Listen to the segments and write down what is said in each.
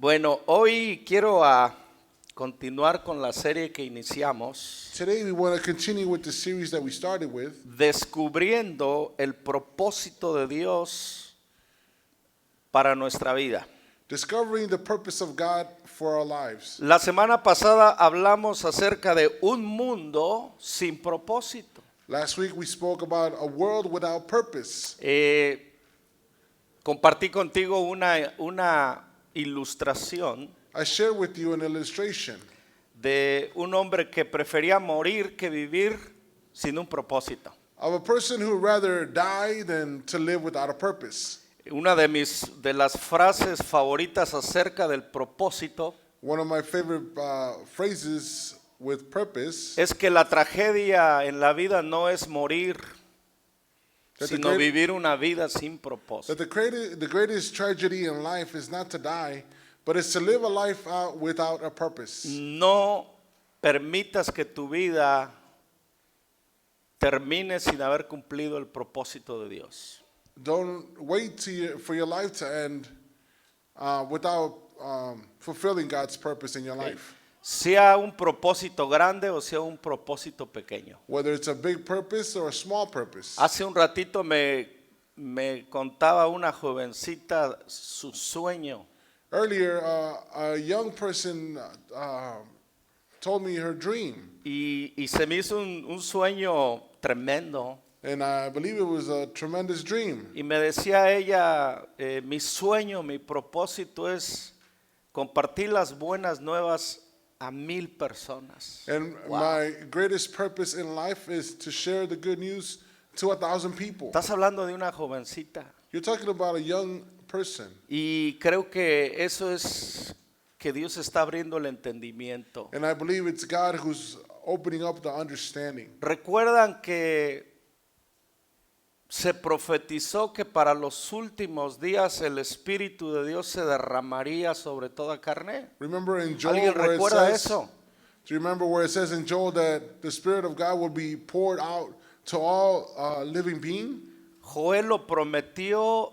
Bueno, hoy quiero continuar con la serie que iniciamos, Today we want to continue with the series that we started with, descubriendo el propósito de Dios para nuestra vida. discovering the purpose of God for our lives. La semana pasada hablamos acerca de un mundo sin propósito. Last week we spoke about a world without purpose. Compartí contigo una ilustración I shared with you an illustration de un hombre que prefería morir que vivir sin un propósito. of a person who would rather die than to live without a purpose. Una de las frases favoritas acerca del propósito One of my favorite phrases with purpose es que la tragedia en la vida no es morir, that the, sino great, vivir una vida sin that propósito. the greatest tragedy in life is not to die, but it's to live a life out without a purpose. No permitas que tu vida termine sin haber cumplido el propósito de Dios. Don't wait for your life to end without fulfilling God's purpose in your life. Sea un propósito grande o sea un propósito pequeño. Whether it's a big purpose or a small purpose. Hace un ratito me contaba una jovencita su sueño. Earlier, a young person told me her dream. Y se me hizo un sueño tremendo. And I believe it was a tremendous dream. Y me decía ella, mi sueño, mi propósito es compartir las buenas nuevas a 1,000 personas. And Wow. my greatest purpose in life is to share the good news to 1,000 people. Estás hablando de una jovencita. You're talking about a young person. Y creo que eso es que Dios está abriendo el entendimiento. And I believe it's God who's opening up the understanding. Recuerdan que se profetizó que para los últimos días el Espíritu de Dios se derramaría sobre toda carne. Remember in Joel ¿Alguien where it recuerda says, eso? do you remember where it says in Joel that the Spirit of God will be poured out to all living being? Joel lo prometió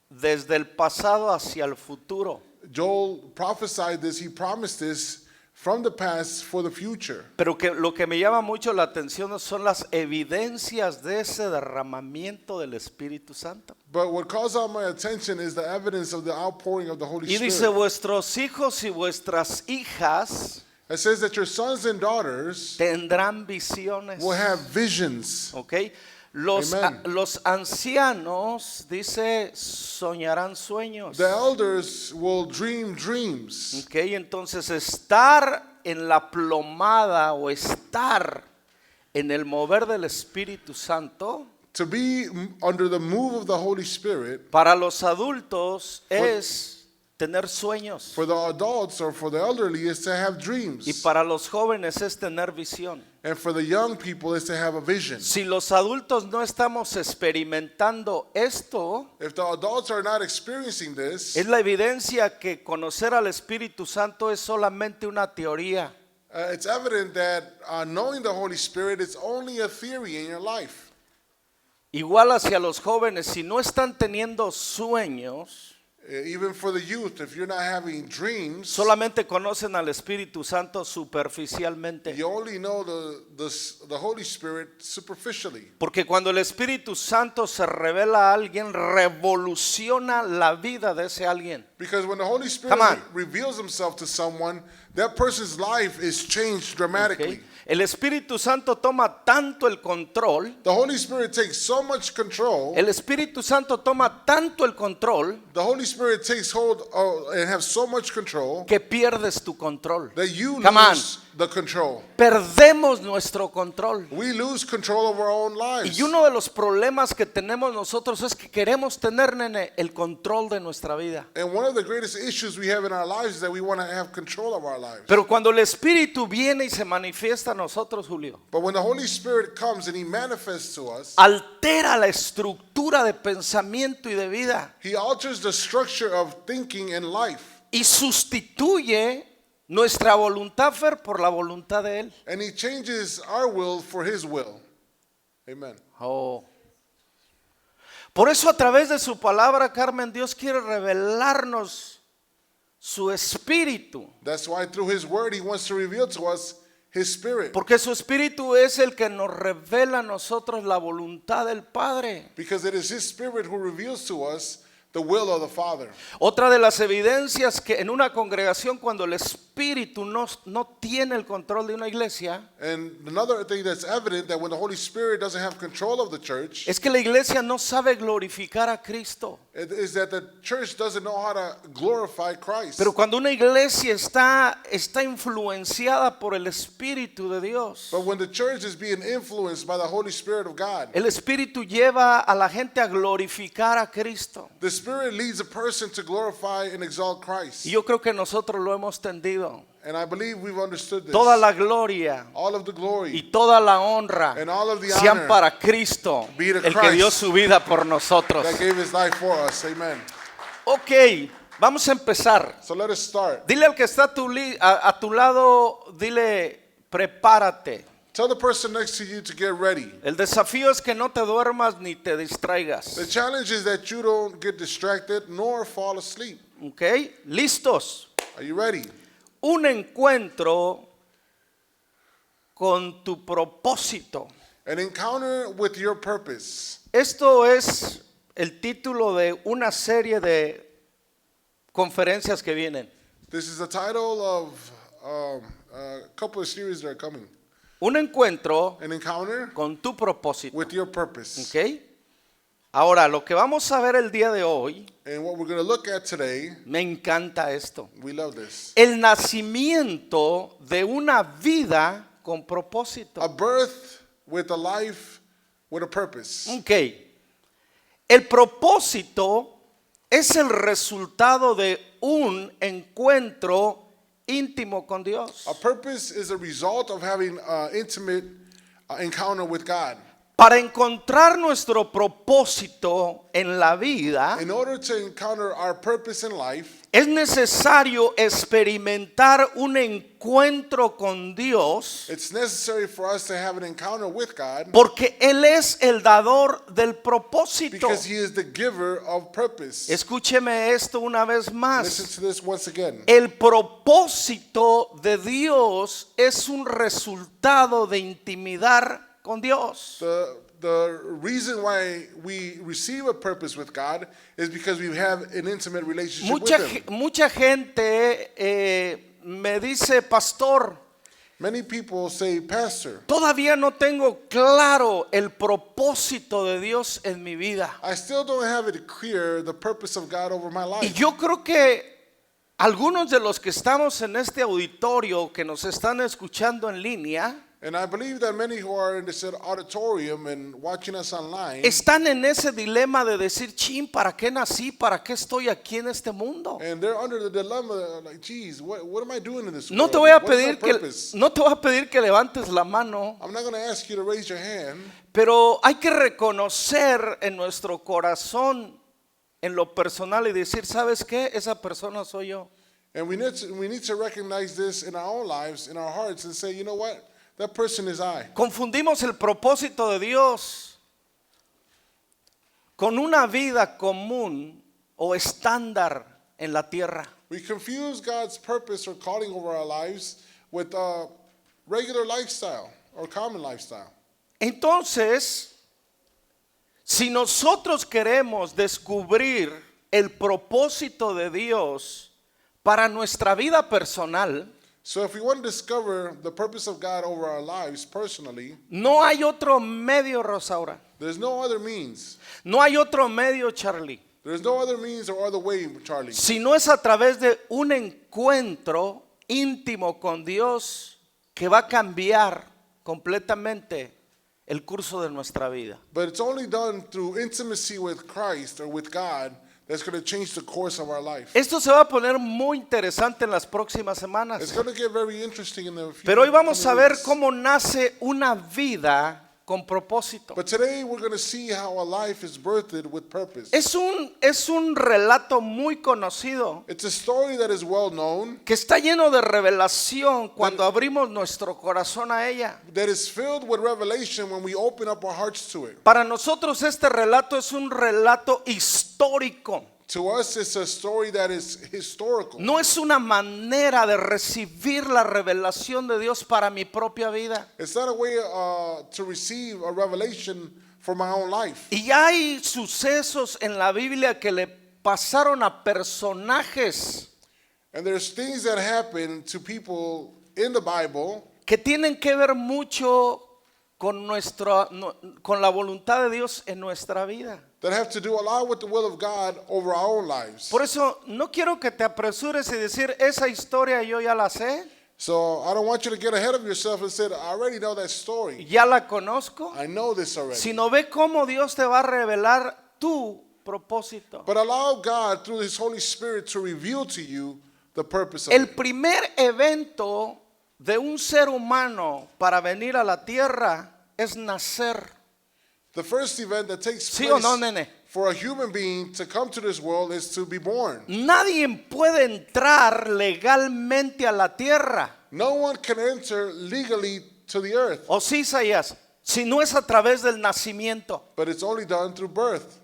desde el pasado hacia el futuro. Joel prophesied this, he promised this from the past for the future. Pero que lo que me llama mucho la atención son las evidencias de ese derramamiento del Espíritu Santo. But what calls out my attention is the evidence of the outpouring of the Holy Y dice, Spirit. vuestros hijos y vuestras hijas It says that your sons and daughters tendrán visiones. will have visions. ¿Ok? Los ancianos, dice, soñarán sueños. The elders will dream dreams. ¿Ok? Entonces estar en la plomada o estar en el mover del Espíritu Santo To be under the move of the Holy Spirit, para los adultos es tener sueños for the adults or for the elderly, is to have y dreams. para los jóvenes es tener visión. And for the young people, is to have a vision. Si los adultos no estamos experimentando esto, If the adults are not experiencing this, es la evidencia que conocer al Espíritu Santo es solamente una teoría. it's evident that knowing the Holy Spirit is only a theory in your life. Igual hacia los jóvenes, si no están teniendo sueños, Even for the youth, if you're not having dreams, solamente conocen al Espíritu Santo superficialmente. you only know the Holy Spirit superficially. Porque cuando el Espíritu Santo se revela a alguien, revoluciona la vida de ese alguien. Because when the Holy Spirit Come on. reveals himself to someone, that person's life is changed dramatically. ¿Ok? El Espíritu Santo toma tanto el control, The Holy Spirit takes so much control. el Espíritu Santo toma tanto el control The Holy Spirit takes hold and has so much control que pierdes tu control. that you Come on. lose the control. Perdemos nuestro control. We lose control of our own lives. Y uno de los problemas que tenemos nosotros es que queremos tener, nene, el control de nuestra vida. And one of the greatest issues we have in our lives is that we want to have control of our lives. Pero cuando el Espíritu viene y se manifiesta a nosotros, Julio, But when the Holy Spirit comes and He manifests to us, altera la estructura de pensamiento y de vida He alters the structure of thinking and life. y sustituye nuestra voluntad, Fer, por la voluntad de Él. And He changes our will for His will. Amen. Oh. Por eso a través de su palabra, Carmen, Dios quiere revelarnos su espíritu. That's why through His Word He wants to reveal to us His Spirit. Porque su espíritu es el que nos revela a nosotros la voluntad del Padre. Because it is His Spirit who reveals to us the will of the Father. Otra de las evidencias que en una congregación cuando el espíritu no tiene el control de una iglesia And another thing that's evident that when the Holy Spirit doesn't have control of the church es que la iglesia no sabe glorificar a Cristo. is that the church doesn't know how to glorify Christ. Pero cuando una iglesia está influenciada por el Espíritu de Dios, But when the church is being influenced by the Holy Spirit of God, el Espíritu lleva a la gente a glorificar a Cristo. the Spirit leads a person to glorify and exalt Christ. Y yo creo que nosotros lo hemos entendido. And I believe we've understood this. Toda la gloria All of the glory y toda la honra and all of the sean honor para Cristo, be to el que Christ dio su vida por nosotros. that gave His life for us. Amen. Ok, vamos a empezar. So let us start. Dile al que está a tu lado, dile, prepárate. Tell the person next to you to get ready. El desafío es que no te duermas ni te distraigas. The challenge is that you don't get distracted nor fall asleep. Ok, listos. Are you ready? Un encuentro con tu propósito. An encounter with your purpose. Esto es el título de una serie de conferencias que vienen. This is the title of a couple of series that are coming. Un encuentro An encounter con tu propósito. with your purpose. Ok. Ahora, lo que vamos a ver el día de hoy, And what we're going to look at today, me encanta esto. we love this. El nacimiento de una vida con propósito. A birth with a life with a purpose. Ok. El propósito es el resultado de un encuentro íntimo con Dios. A purpose is a result of having an intimate encounter with God. Para encontrar nuestro propósito en la vida, In order to encounter our purpose in life, es necesario experimentar un encuentro con Dios, it's necessary for us to have an encounter with God porque Él es el dador del propósito. because He is the giver of purpose. Escúcheme esto una vez Listen más. to this once again. El propósito de Dios es un resultado de intimidad con Dios. The reason why we receive a purpose with God is because we have an intimate relationship with Him. Mucha gente me dice, pastor, Many people say, Pastor, todavía no tengo claro el propósito de Dios en mi vida. I still don't have it clear the purpose of God over my Y life. yo creo que algunos de los que estamos en este auditorio, que nos están escuchando en línea, And I believe that many who are in this auditorium and watching us online, están en ese dilema de decir, chin, ¿para qué nací? ¿Para qué estoy aquí en este mundo? and they're under the dilemma like, geez, what am I doing in this No world? te voy a What is my pedir que, purpose? no te voy a pedir que levantes la mano, I'm not going to ask you to raise your hand, pero hay que reconocer en nuestro corazón, en lo personal, y decir, ¿sabes qué? Esa persona soy yo. and we need to recognize this in our own lives, in our hearts, and say, you know what? That person is I. Confundimos el propósito de Dios con una vida común o estándar en la tierra. We confuse God's purpose or calling over our lives with a regular lifestyle or common lifestyle. Entonces, si nosotros queremos descubrir el propósito de Dios para nuestra vida personal, So if we want to discover the purpose of God over our lives personally, no hay otro medio, Rosaura. there's no other means. No hay otro medio, Charlie. There's no other means or other way, Charlie. Si no es a través de un encuentro íntimo con Dios que va a cambiar completamente el curso de nuestra vida. But it's only done through intimacy with Christ or with God that's going to change the course of our life. Esto se va a poner muy interesante en las próximas semanas. It's going to get very interesting in the future. Pero hoy vamos a ver cómo nace una vida con propósito. But today we're going to see how a life is birthed with purpose. Es un relato muy conocido It's a story that is well known, que está lleno de revelación cuando abrimos nuestro corazón a ella. that is filled with revelation when we open up our hearts to it. Para nosotros este relato es un relato histórico. To us, it's a story that is historical. No es una manera de recibir la revelación de Dios para mi propia vida. It's not a way to receive a revelation for my own life. Y hay sucesos en la Biblia que le pasaron a personajes And there's things that happen to people in the Bible que tienen que ver mucho con con la voluntad de Dios en nuestra vida. that have to do a lot with the will of God over our own lives. Por eso no quiero que te apresures y decir, esa historia yo ya la sé, So I don't want you to get ahead of yourself and say, I already know that story. ya la conozco, I know this already. sino ve cómo Dios te va a revelar tu propósito. But allow God through His Holy Spirit to reveal to you the purpose of El it. primer evento de un ser humano para venir a la tierra es nacer. The first event that takes ¿Sí o place no, nene? for a human being to come to this world is to be born. Nadie puede entrar legalmente a la tierra. No one can enter legally to the earth, ¿O sí, Isaías? Si no es a través del nacimiento. but it's only done through birth.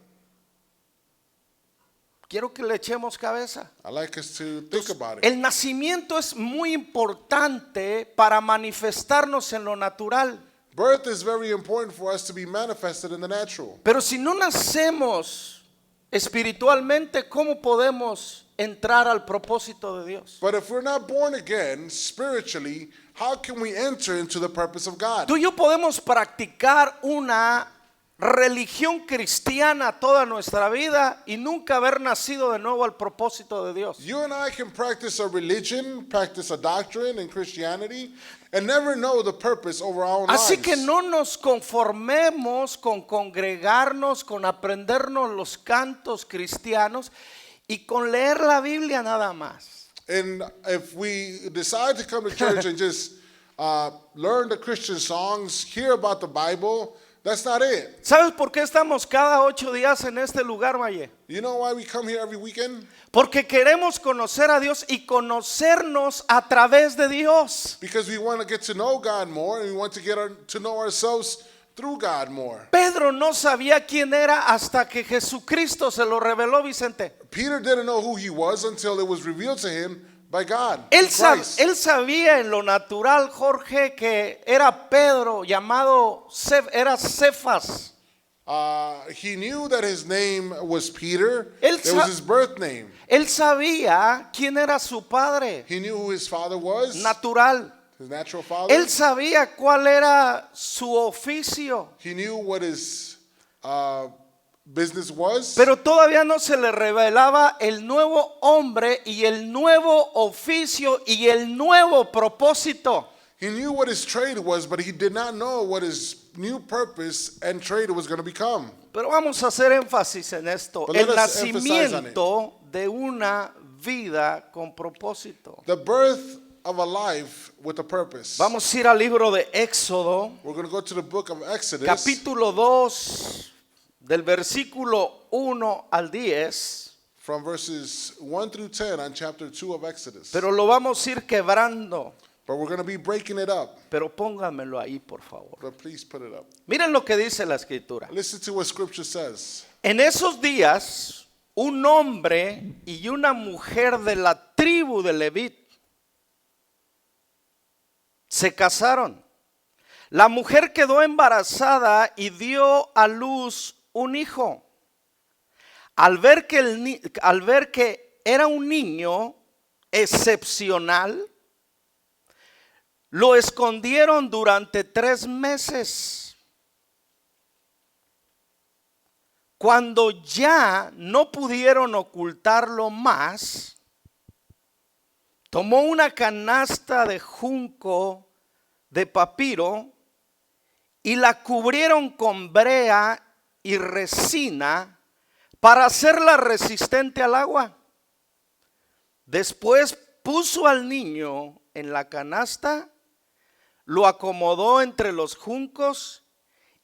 Quiero que le echemos cabeza. I like us to think about it. El nacimiento es muy importante para manifestarnos en lo natural. Birth is very important for us to be manifested in the natural. Pero si no nacemos espiritualmente, ¿cómo podemos entrar al propósito de Dios? But if we're not born again spiritually, how can we enter into the purpose of God? Tú y yo podemos practicar una religión cristiana toda nuestra vida y nunca haber nacido de nuevo al propósito de Dios. You and I can practice a religion, practice a doctrine in Christianity, and never know the purpose over our own Así lives. que no nos conformemos con congregarnos, con aprendernos los cantos cristianos y con leer la Biblia nada más. And if we decide to come to church and just learn the Christian songs, hear about the Bible, that's not it. ¿Sabes por qué estamos cada 8 días en este lugar, Valle? You know why we come here every weekend? Porque queremos conocer a Dios y conocernos a través de Dios. Because we want to get to know God more, and we want to get to know ourselves through God more. Pedro no sabía quién era hasta que Jesucristo se lo reveló, Vicente. Peter didn't know who he was until it was revealed to him by God. Él Christ. sabía en lo natural, Jorge, que era Pedro, llamado era Cefas. He knew that his name was Peter. Él That was his birth name. Él sabía quién era su padre He knew who his father was, natural. his natural father. Él sabía cuál era su oficio, He knew what his business was. pero todavía no se le revelaba el nuevo hombre y el nuevo oficio y el nuevo propósito. He knew what his trade was, but he did not know what his new purpose and trade was going to become. Pero vamos a hacer énfasis en esto, But let el us emphasize on it. nacimiento de una vida con propósito. The birth of a life with a purpose. Vamos a ir al libro de Éxodo, We're going to go to the book of Exodus, capítulo 2, del versículo 1 al 10, from verses 1 through 10 on chapter 2 of Exodus. pero lo vamos a ir quebrando. But we're going to be breaking it up. Pero póngamelo ahí, por favor. But please put it up. Miren lo que dice la escritura. Listen to what scripture says. En esos días, un hombre y una mujer de la tribu de Leví se casaron. La mujer quedó embarazada y dio a luz un hijo. Al ver que era un niño excepcional, lo escondieron durante 3 meses. Cuando ya no pudieron ocultarlo más, tomó una canasta de junco de papiro y la cubrieron con brea y resina para hacerla resistente al agua. Después puso al niño en la canasta, lo acomodó entre los juncos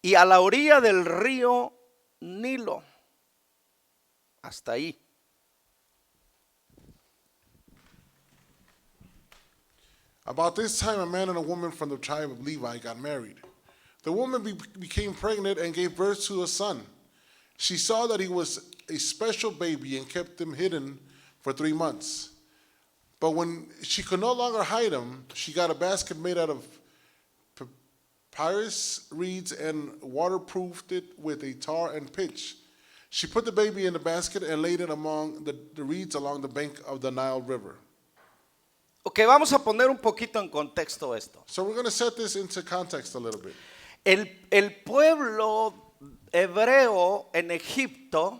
y a la orilla del río Nilo. Hasta ahí. About this time, a man and a woman from the tribe of Levi got married. The woman became pregnant and gave birth to a son. She saw that he was a special baby and kept him hidden for 3 months. But when she could no longer hide him, she got a basket made out of papyrus reeds and waterproofed it with a tar and pitch. She put the baby in the basket and laid it among the reeds along the bank of the Nile River. Ok, vamos a poner un poquito en contexto esto. So we're going to set this into context a little bit. El pueblo hebreo en Egipto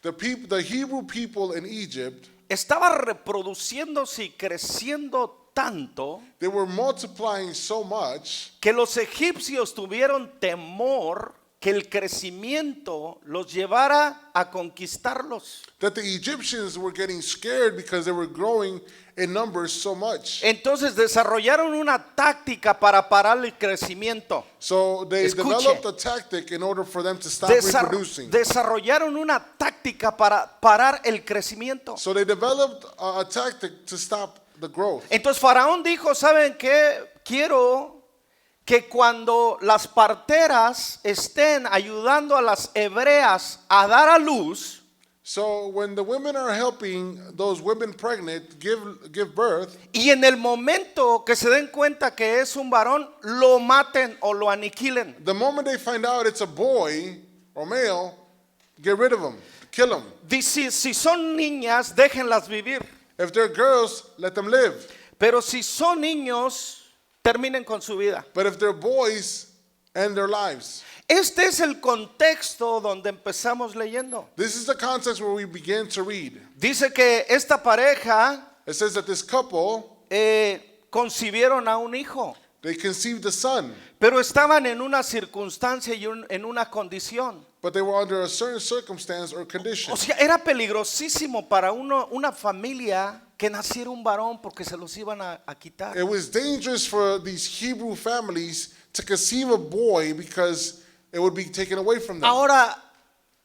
The Hebrew people in Egypt, estaba reproduciéndose y creciendo tanto they were multiplying so much que los egipcios tuvieron temor que el crecimiento los llevara a conquistarlos. that the Egyptians were getting scared because they were growing in numbers so much. Entonces desarrollaron una táctica para parar el crecimiento. So they Escuche. developed a tactic in order for them to stop Desar- reproducing. desarrollaron una táctica para parar el crecimiento. So they developed a tactic to stop the growth. Entonces Faraón dijo, ¿saben qué? Quiero que cuando las parteras estén ayudando a las hebreas a dar a luz, So when the women are helping those women pregnant give birth, y en el momento que se den cuenta que es un varón, lo maten o lo aniquilen. the moment they find out it's a boy or male, get rid of them, kill them. Dice, si son niñas, déjenlas vivir. If they're girls, let them live. Pero si son niños, terminen con su vida. But if they're boys, end their lives. Este es el contexto donde empezamos leyendo. This is the context where we begin to read. Dice que esta pareja It says that this couple, concibieron a un hijo, they conceived a son, pero estaban en una circunstancia y en una condición. but they were under a certain circumstance or condition. O sea, era peligrosísimo para una familia que naciera un varón porque se los iban a quitar. It was dangerous for these Hebrew families to conceive a boy because it would be taken away from them. Ahora,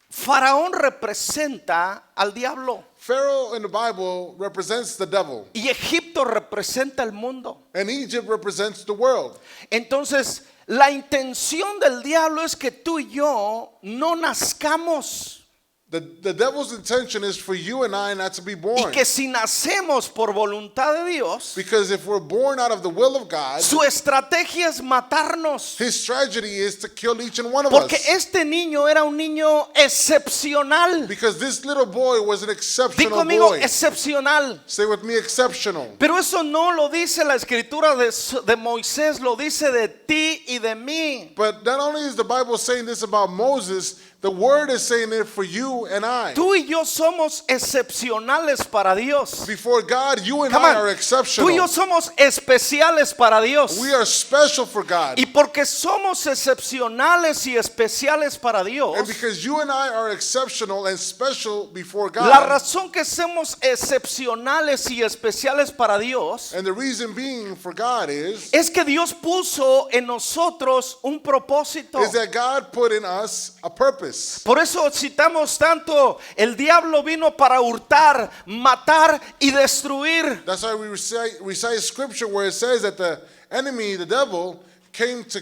Faraón representa al diablo Pharaoh in the Bible represents the devil, y Egipto representa el mundo. and Egypt represents the world. Entonces, la intención del diablo es que tú y yo no nazcamos. The devil's intention is for you and I not to be Y born. que si nacemos por voluntad de Dios, Because if we're born out of the will of God, su estrategia es matarnos. his strategy is to kill each and one of Porque us. este niño era un niño excepcional. Because this little boy was an Di exceptional conmigo, boy. excepcional. Say with me, exceptional. Pero eso no lo dice la escritura de Moisés, lo dice de ti y de mí. But not only is the Bible saying this about Moses, the word is saying it for you and I. Tú y yo somos excepcionales para Dios. Before God, you and Come I on. are Tú y yo exceptional. somos especiales para Dios. We are special for God. Y porque somos excepcionales y especiales para Dios, And because you and I are exceptional and special before la God, razón que somos excepcionales y especiales para Dios and the reason being for God is que Dios puso en nosotros un propósito. that God put in us a purpose. Por eso citamos tanto, el diablo vino para hurtar, matar y destruir. That's why we recite scripture where it says that the enemy, the devil, came to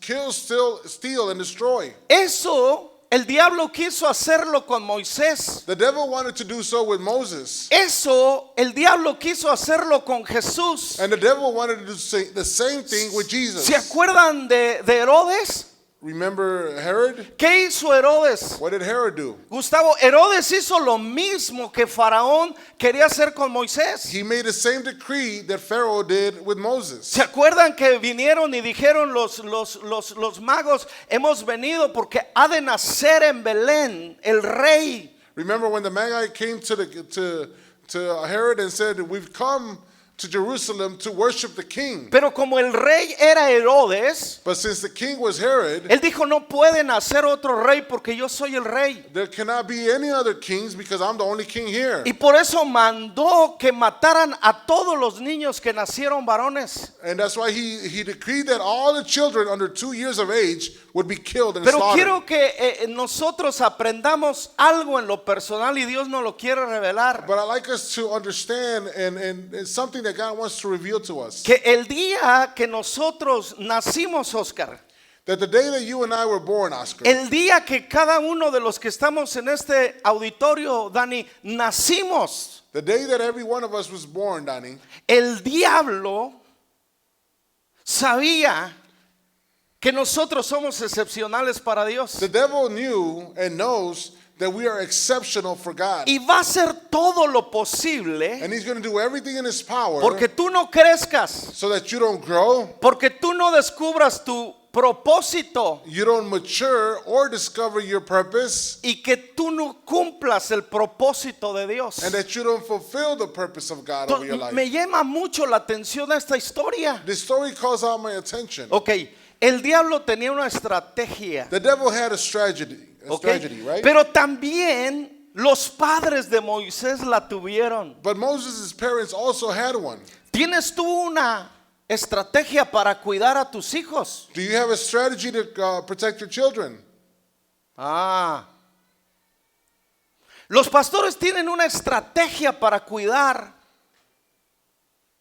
kill, steal, and destroy. Eso el diablo quiso hacerlo con Moisés. The devil wanted to do so with Moses. Eso el diablo quiso hacerlo con Jesús. And the devil wanted to do the same thing with Jesus. ¿Se acuerdan de Herodes? Remember Herod? ¿Qué hizo Herodes? What did Herod do? Gustavo, Herodes hizo lo mismo que Faraón quería hacer con Moisés. He made the same decree that Pharaoh did with Moses. ¿Se acuerdan que vinieron y dijeron los magos, hemos venido porque ha de nacer en Belén el rey? Remember when the Magi came to Herod and said, "We've come to Jerusalem to worship the king." Pero como el rey era Herodes, But since the king was Herod, él dijo, no puede nacer otro rey porque yo soy el rey. there cannot be any other kings because I'm the only king here. Y por eso mandó que mataran a todos los niños que nacieron varones. And that's why he decreed that all the children under 2 years of age would be killed and Pero slaughtered. quiero que nosotros aprendamos algo en lo personal y Dios nos lo quiere revelar. But I like us to understand, and it's something that God wants to reveal to us. Que el día que nosotros nacimos, Oscar, that the day that you and I were born, Oscar, el día que cada uno de los que estamos en este auditorio, Dani, nacimos, the day that every one of us was born, Donnie, el diablo sabía que nosotros somos excepcionales para Dios. the devil knew and knows that we are exceptional for God. Y va a hacer todo lo posible And he's going to do everything in his power porque tú no crezcas, so that you don't grow, porque tú no descubras tu propósito you don't mature or discover your purpose, y que tú no cumplas el propósito de Dios. and that you don't fulfill the purpose of God over your life. Me llama mucho la atención esta historia. This story calls out my attention. Ok, el diablo tenía una estrategia, The devil had a strategy, ok, right? pero también los padres de Moisés la tuvieron. But Moses' parents also had one. ¿Tienes tú una estrategia para cuidar a tus hijos? Do you have a strategy to protect your children? Los pastores tienen una estrategia para cuidar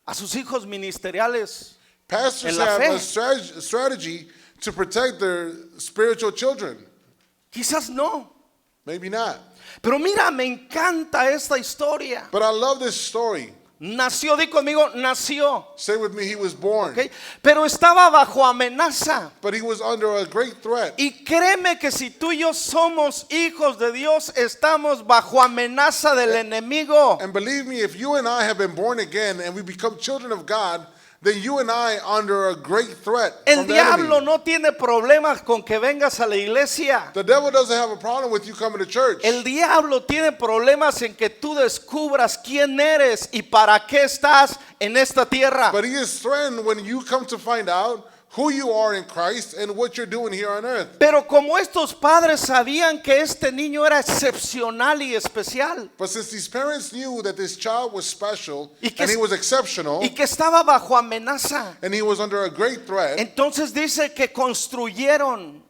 a sus hijos ministeriales. Pastors En la have fe. a strategy to protect their spiritual children. Quizás no. Maybe not. Pero mira, me encanta esta historia. But I love this story. Nació, di conmigo, nació. Say with me, he was born. ¿Ok? Pero estaba bajo amenaza. But he was under a great threat. Y créeme que si tú y yo somos hijos de Dios, estamos bajo amenaza del enemigo. And believe me, if you and I have been born again and we become children of God, then you and I are under a great threat El from the diablo enemy. no tiene problemas con que vengas a la iglesia. The devil doesn't have a problem with you coming to church. El diablo tiene problemas en que tú descubras quién eres y para qué estás en esta tierra. But he is threatened when you come to find out who you are in Christ and what you're doing here on earth. Pero como estos padres sabían que este niño era excepcional y especial But since these parents knew that this child was special Y que and he es- was exceptional y que estaba bajo amenaza, and he was under a great threat, entonces dice que construyeron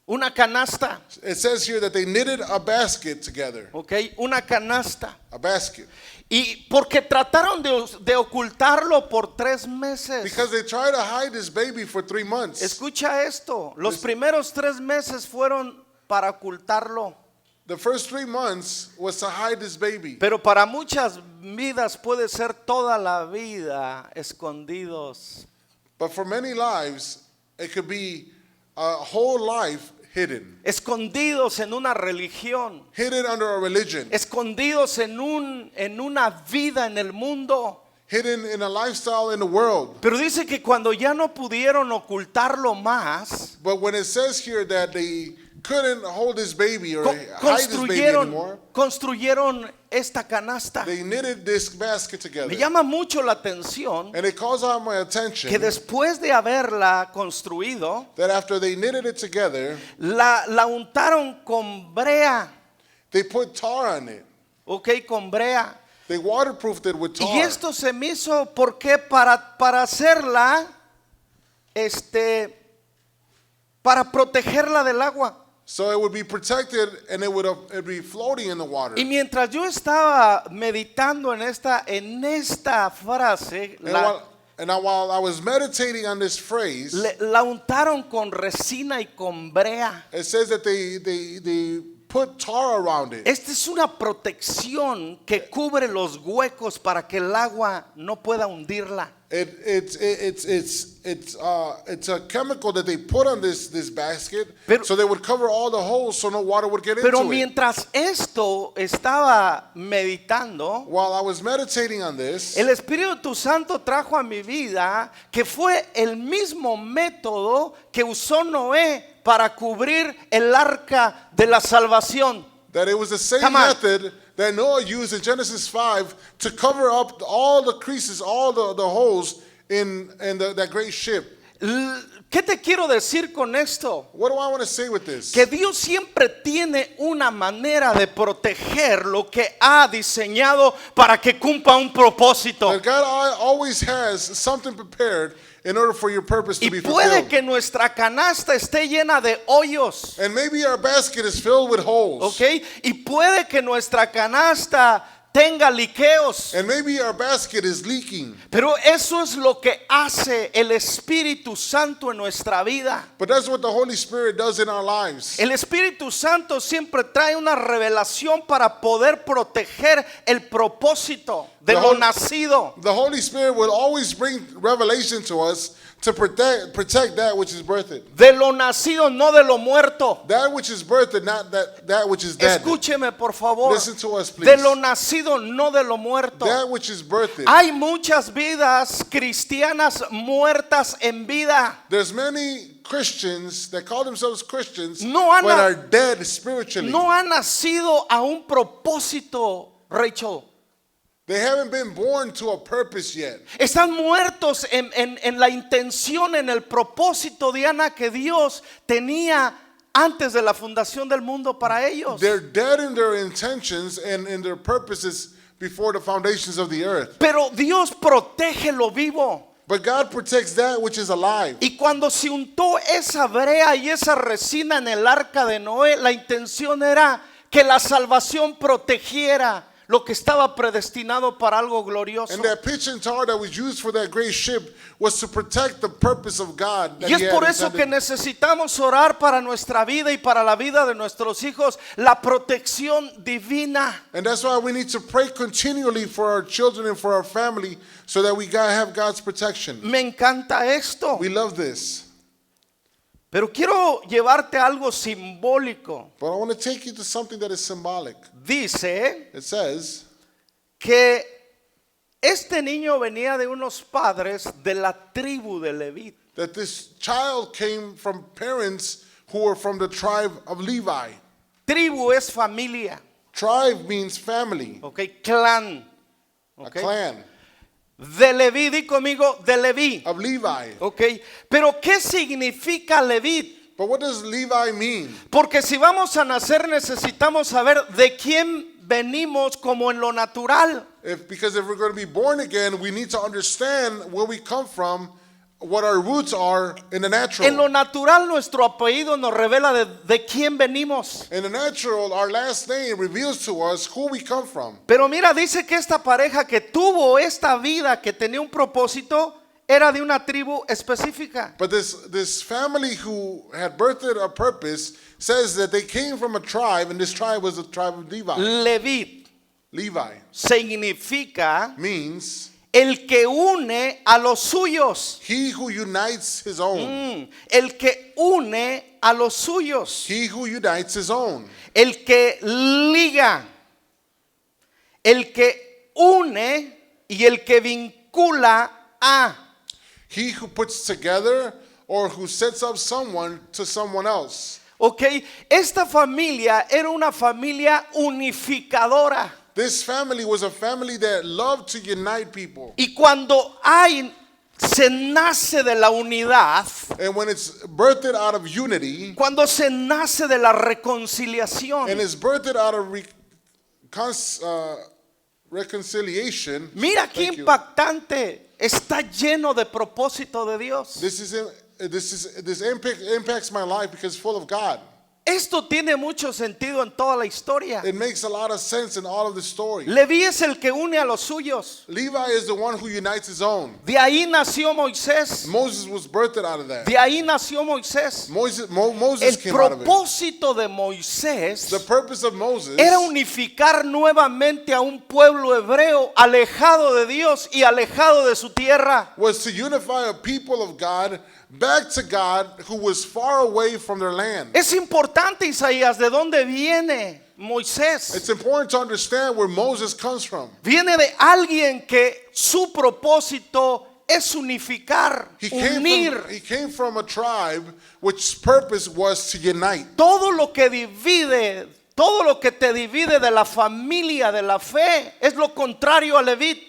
una canasta, it says here that they knitted a basket together. ¿ok? Una canasta. A basket. Y porque trataron de ocultarlo por 3 meses. Because they tried to hide this baby for 3 months. Escucha esto, los primeros 3 meses fueron para ocultarlo. The first 3 months was to hide this baby. Pero para muchas vidas puede ser toda la vida escondidos. But for many lives, it could be a whole life hidden. Escondidos en una religión. Hidden under a religion. Escondidos en una vida en el mundo. Hidden in a lifestyle in the world. Pero dice que cuando ya no pudieron ocultarlo más, But when it says here that they couldn't hold this baby or hide this baby anymore, construyeron esta canasta. they knitted this basket together. Me llama mucho la atención And it calls out my attention que después de haberla construido, that after they knitted it together, la untaron con brea, they put tar on it. ok, con brea. They waterproofed it with tar. Y esto se me hizo porque para hacerla, para protegerla del agua. So it would be protected and it would be floating in the water. Y mientras yo estaba meditando en esta frase, And while I was meditating on this phrase, la untaron con resina y con brea. it says that they put tar around it. Esta es una protección que cubre los huecos para que el agua no pueda hundirla. It's a chemical that they put on this basket Pero- so they would cover all the holes so no water would get Pero into it. mientras esto estaba meditando, While I was meditating on this, el Espíritu Santo trajo a mi vida que fue el mismo método que usó Noé para cubrir el arca de la salvación. that it was the same Come on. method that Noah used in Genesis 5 to cover up all the creases, all the holes in that great ship. ¿Qué te quiero decir con esto? What do I want to say with this? Que Dios siempre tiene una manera de proteger lo que ha diseñado para que cumpla un propósito. That God always has something prepared in order for your purpose to Y be puede fulfilled. que nuestra canasta esté llena de hoyos, And maybe our basket is filled with holes. ¿ok? Y puede que nuestra canasta tenga liqueos. And maybe our basket is leaking. Pero eso es lo que hace el Espíritu Santo en nuestra vida. But that's what the Holy Spirit does in our lives. El Espíritu Santo siempre trae una revelación para poder proteger el propósito de lo nacido. The Holy Spirit will always bring revelation to us to protect that which is birthed. De lo nacido, no de lo muerto. That which is birthed, not that which is dead. Escúcheme, por favor. Listen to us, please. De lo nacido, no de lo muerto. That which is birthed. Hay muchas vidas cristianas muertas en vida. There's many Christians that call themselves Christians No han- but are dead spiritually. No han nacido a un propósito, Rachel. They haven't been born to a purpose yet. Están muertos en la intención, en el propósito, Diana, que Dios tenía antes de la fundación del mundo para ellos. They're dead in their intentions and in their purposes before the foundations of the earth. Pero Dios protege lo vivo. But God protects that which is alive. Y cuando se untó esa brea y esa resina en el arca de Noé, la intención era que la salvación protegiera lo que estaba predestinado para algo glorioso. And that pitch and tar that was used for that great ship was to protect the purpose of God. That Y es he had por eso que intended. necesitamos orar para nuestra vida y para la vida de nuestros hijos, la protección divina. And that's why we need to pray continually for our children and for our family so that we have God's protection. Me encanta esto. We love this. Pero quiero llevarte a algo simbólico. But I want to take you to something that is symbolic. Dice It says que este niño venía de unos padres de la tribu de Leví. that this child came from parents who were from the tribe of Levi. Tribu es familia, Tribe means family, ok, clan, a ok. clan De Leví, di conmigo, de Leví, of Levi. ok. Pero ¿qué significa Leví? But what does Levi mean? Porque si vamos a nacer necesitamos saber de quién venimos como en lo natural. Because if we're going to be born again, we need to understand where we come from, what our roots are in the En lo natural. natural nuestro apellido nos revela de quién venimos. In the natural, our last name reveals to us who we come from. Pero mira, dice que esta pareja que tuvo esta vida, que tenía un propósito, era de una tribu específica. But this family who had birthed a purpose says that they came from a tribe, and this tribe was the tribe of Levi. Leví Levi significa means el que une a los suyos. he who unites his own. El que une a los suyos. He who unites his own. El que liga. El que une y el que vincula a. He who puts together or who sets up someone to someone else. Ok, esta familia era una familia unificadora. This family was a family that loved to unite people. Y cuando se nace de la unidad, And when it's birthed out of unity cuando se nace de la reconciliación, and is birthed out of reconciliation, mira qué Thank you. impactante, está lleno de propósito de Dios. this impacts my life because it's full of God. Esto tiene mucho sentido en toda la historia. It makes a lot of sense in all of the story. Leví es el que une a los suyos. Levi is the one who unites his own. De ahí nació Moisés. Moses was birthed out of that. De ahí nació Moisés. Moses El came out of it. propósito de Moisés The purpose of Moses era unificar nuevamente a un pueblo hebreo alejado de Dios y alejado de su tierra. was to unify a people of God back to God who was far away from their land. Es importante, Isaías, ¿de dónde viene Moisés? It's important to understand where Moses comes from. Viene de alguien que su propósito es unificar, He unir. came from a tribe which purpose was to unite. Todo lo que divide, todo lo que te divide de la familia de la fe es lo contrario a Leví.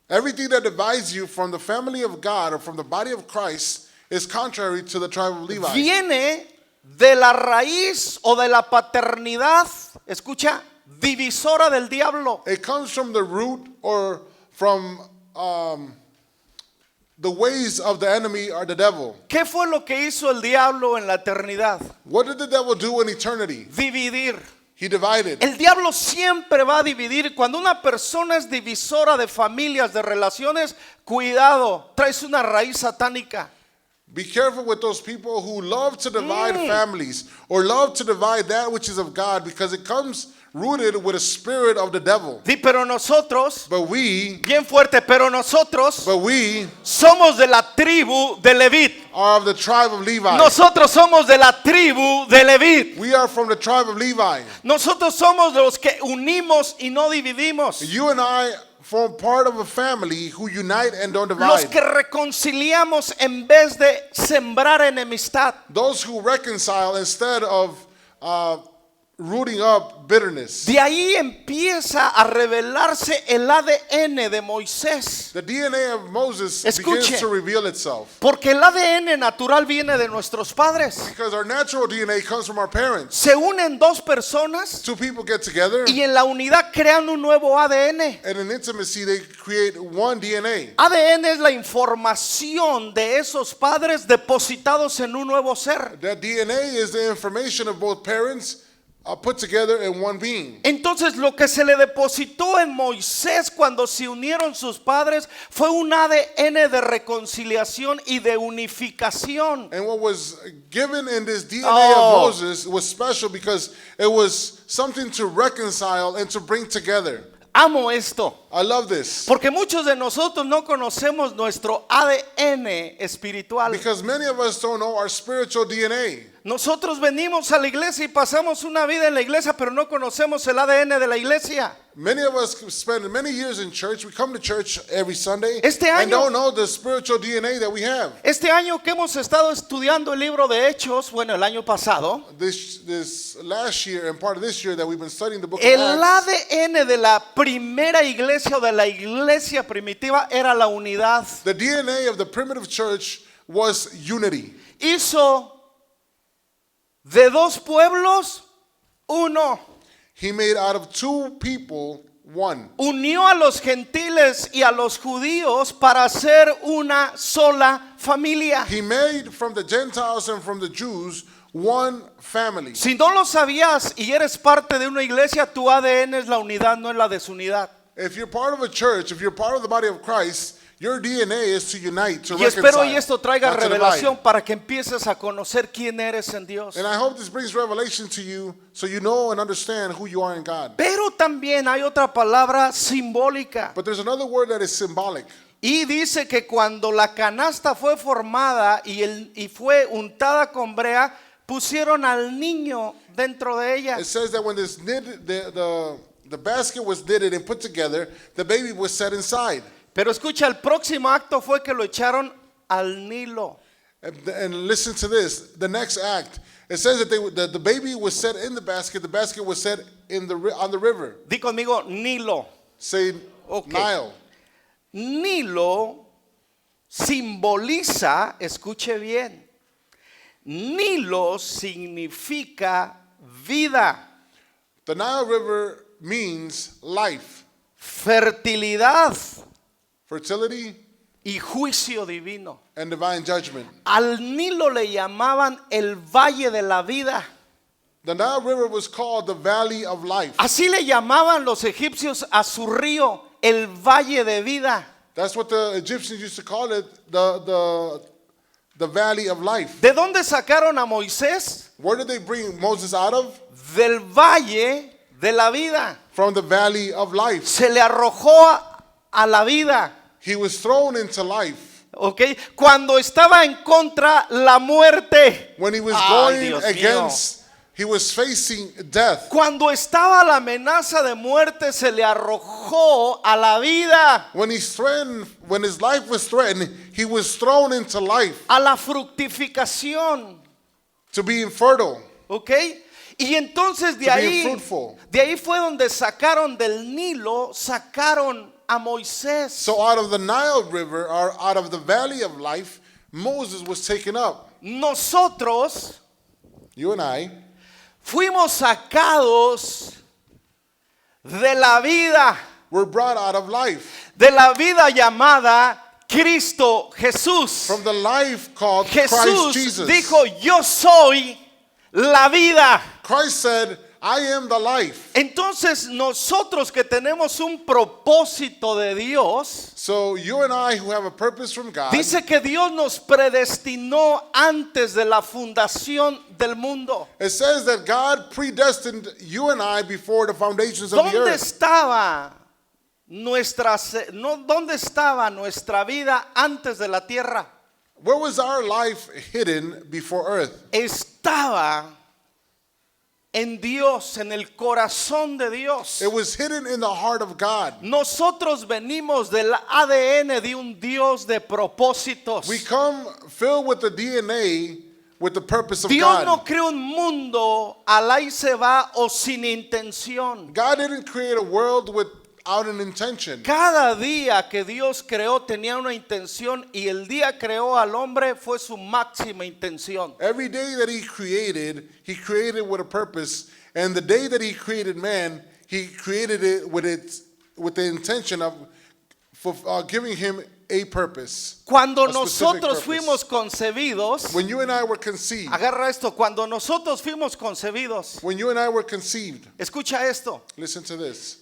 Everything that divides you from the family of God or from the body of Christ is contrary to the tribe of Levi. Viene de la raíz o de la paternidad, escucha, divisora del diablo. It comes from the root or from the ways of the enemy or the devil. ¿Qué fue lo que hizo el diablo en la eternidad? What did the devil do in eternity? Dividir. He divided. El diablo siempre va a dividir. Cuando una persona es divisora de familias, de relaciones, cuidado, traes una raíz satánica. Be careful with those people who love to divide families or love to divide that which is of God, because it comes rooted with a spirit of the devil. Di, pero nosotros, But we bien fuerte, pero nosotros somos de la tribu de Levit. are of the tribe of Levi. Nosotros somos de la tribu de Levit. We are from the tribe of Levi. Nosotros somos de los que unimos y no dividimos. You and I form part of a family who unite and don't Los divide. que reconciliamos en vez de sembrar enemistad. Those who reconcile instead of rooting up bitterness. De ahí empieza a revelarse el ADN de Moisés. The DNA of Moses Escuche. begins to reveal itself. Porque el ADN natural viene de nuestros padres. Because our natural DNA comes from our parents. Se unen dos personas Two people get together, y en la unidad crean un nuevo ADN. and in intimacy they create one DNA. ADN es la información de esos padres depositados en un nuevo ser. That DNA is the information of both parents put together in one being. Entonces lo que se le depositó en Moisés cuando se unieron sus padres fue un ADN de reconciliación y de unificación. And what was given in this DNA Oh. of Moses was special because it was something to reconcile and to bring together. Amo esto, I love this. porque muchos de nosotros no conocemos nuestro ADN espiritual. Because many of us don't know our spiritual DNA. Nosotros venimos a la iglesia y pasamos una vida en la iglesia, pero no conocemos el ADN de la iglesia. Many of us spend many years in church. We come to church every Sunday Este and año- don't know the spiritual DNA that we have. Este año que hemos estado estudiando el libro de Hechos, bueno, el año pasado, This last year and part of this year that we've been studying the book el of Acts, ADN de la primera iglesia o de la iglesia primitiva era la unidad. the DNA of the primitive church was unity. Hizo de dos pueblos uno. He made out of two people one. Unió a los gentiles y a los judíos para hacer una sola familia. He made from the Gentiles and from the Jews one family. Si no lo sabías y eres parte de una iglesia, tu ADN es la unidad, no es la desunidad. If you're part of a church, if you're part of the body of Christ, your DNA is to unite, to Y espero reconcile, y esto traiga not to revelación divide. para que empieces a conocer quién eres en Dios. And I hope this brings revelation to you so you know and understand who you are in God. Pero también hay otra palabra simbólica. But there's another word that is symbolic. Y dice que cuando la canasta fue formada y fue untada con brea, pusieron al niño dentro de ella. It says that when this the basket was knitted and put together, the baby was set inside. Pero escucha, el próximo acto fue que lo echaron al Nilo. And listen to this. The next act, it says that the baby was set in the basket was set on the river. Di conmigo, Nilo. Say Okay. Nile. Nilo simboliza, escuche bien, Nilo significa vida, The Nile River means life, fertilidad fertility, y juicio divino. and divine judgment. Al Nilo le llamaban el Valle de la Vida. The Nile River was called the Valley of Life. Así le llamaban los egipcios a su río, el Valle de Vida. That's what the Egyptians used to call it, the Valley of Life. ¿De dónde sacaron a Moisés? Where did they bring Moses out of? Del Valle de la Vida. From the Valley of Life. Se le arrojó a la vida. He was thrown into life. ¿Ok? Cuando estaba en contra la muerte. When he was Ay, going Dios mío. against, he was facing death. Cuando estaba la amenaza de muerte, se le arrojó a la vida, When his life was threatened, he was thrown into life a la fructificación. to be fertile. ¿Ok? Y entonces To be fruitful. de ahí fue donde sacaron del Nilo, sacaron a Moisés. So out of the Nile River, or out of the Valley of Life, Moses was taken up. Nosotros You and I, fuimos sacados de la vida, were brought out of life. de la vida llamada Cristo Jesús. From the life called Christ Jesús Jesus. dijo, yo soy la vida. Christ said, I am the life. Entonces nosotros que tenemos un propósito de Dios, So you and I who have a purpose from God, dice que Dios nos predestinó antes de la fundación del mundo. it says that God predestined you and I before the foundations of the ¿Dónde earth. estaba dónde estaba nuestra vida antes de la tierra? Where was our life hidden before earth? Estaba en Dios, en el corazón de Dios. It was hidden in the heart of God. Nosotros venimos del ADN de un Dios de propósitos. We come filled with the DNA with the purpose of Dios no God. creó un mundo al ahí se va o sin intención. God didn't create a world without an intention. Cada día que Dios creó tenía una intención y el día creó al hombre fue su máxima intención. Every day that he created with a purpose. And the day that he created man, he created it with the intention of giving him a purpose. Cuando A specific nosotros purpose. fuimos concebidos, When you and I were conceived, agarra esto, cuando nosotros fuimos concebidos, when you and I were conceived, escucha esto, listen to this.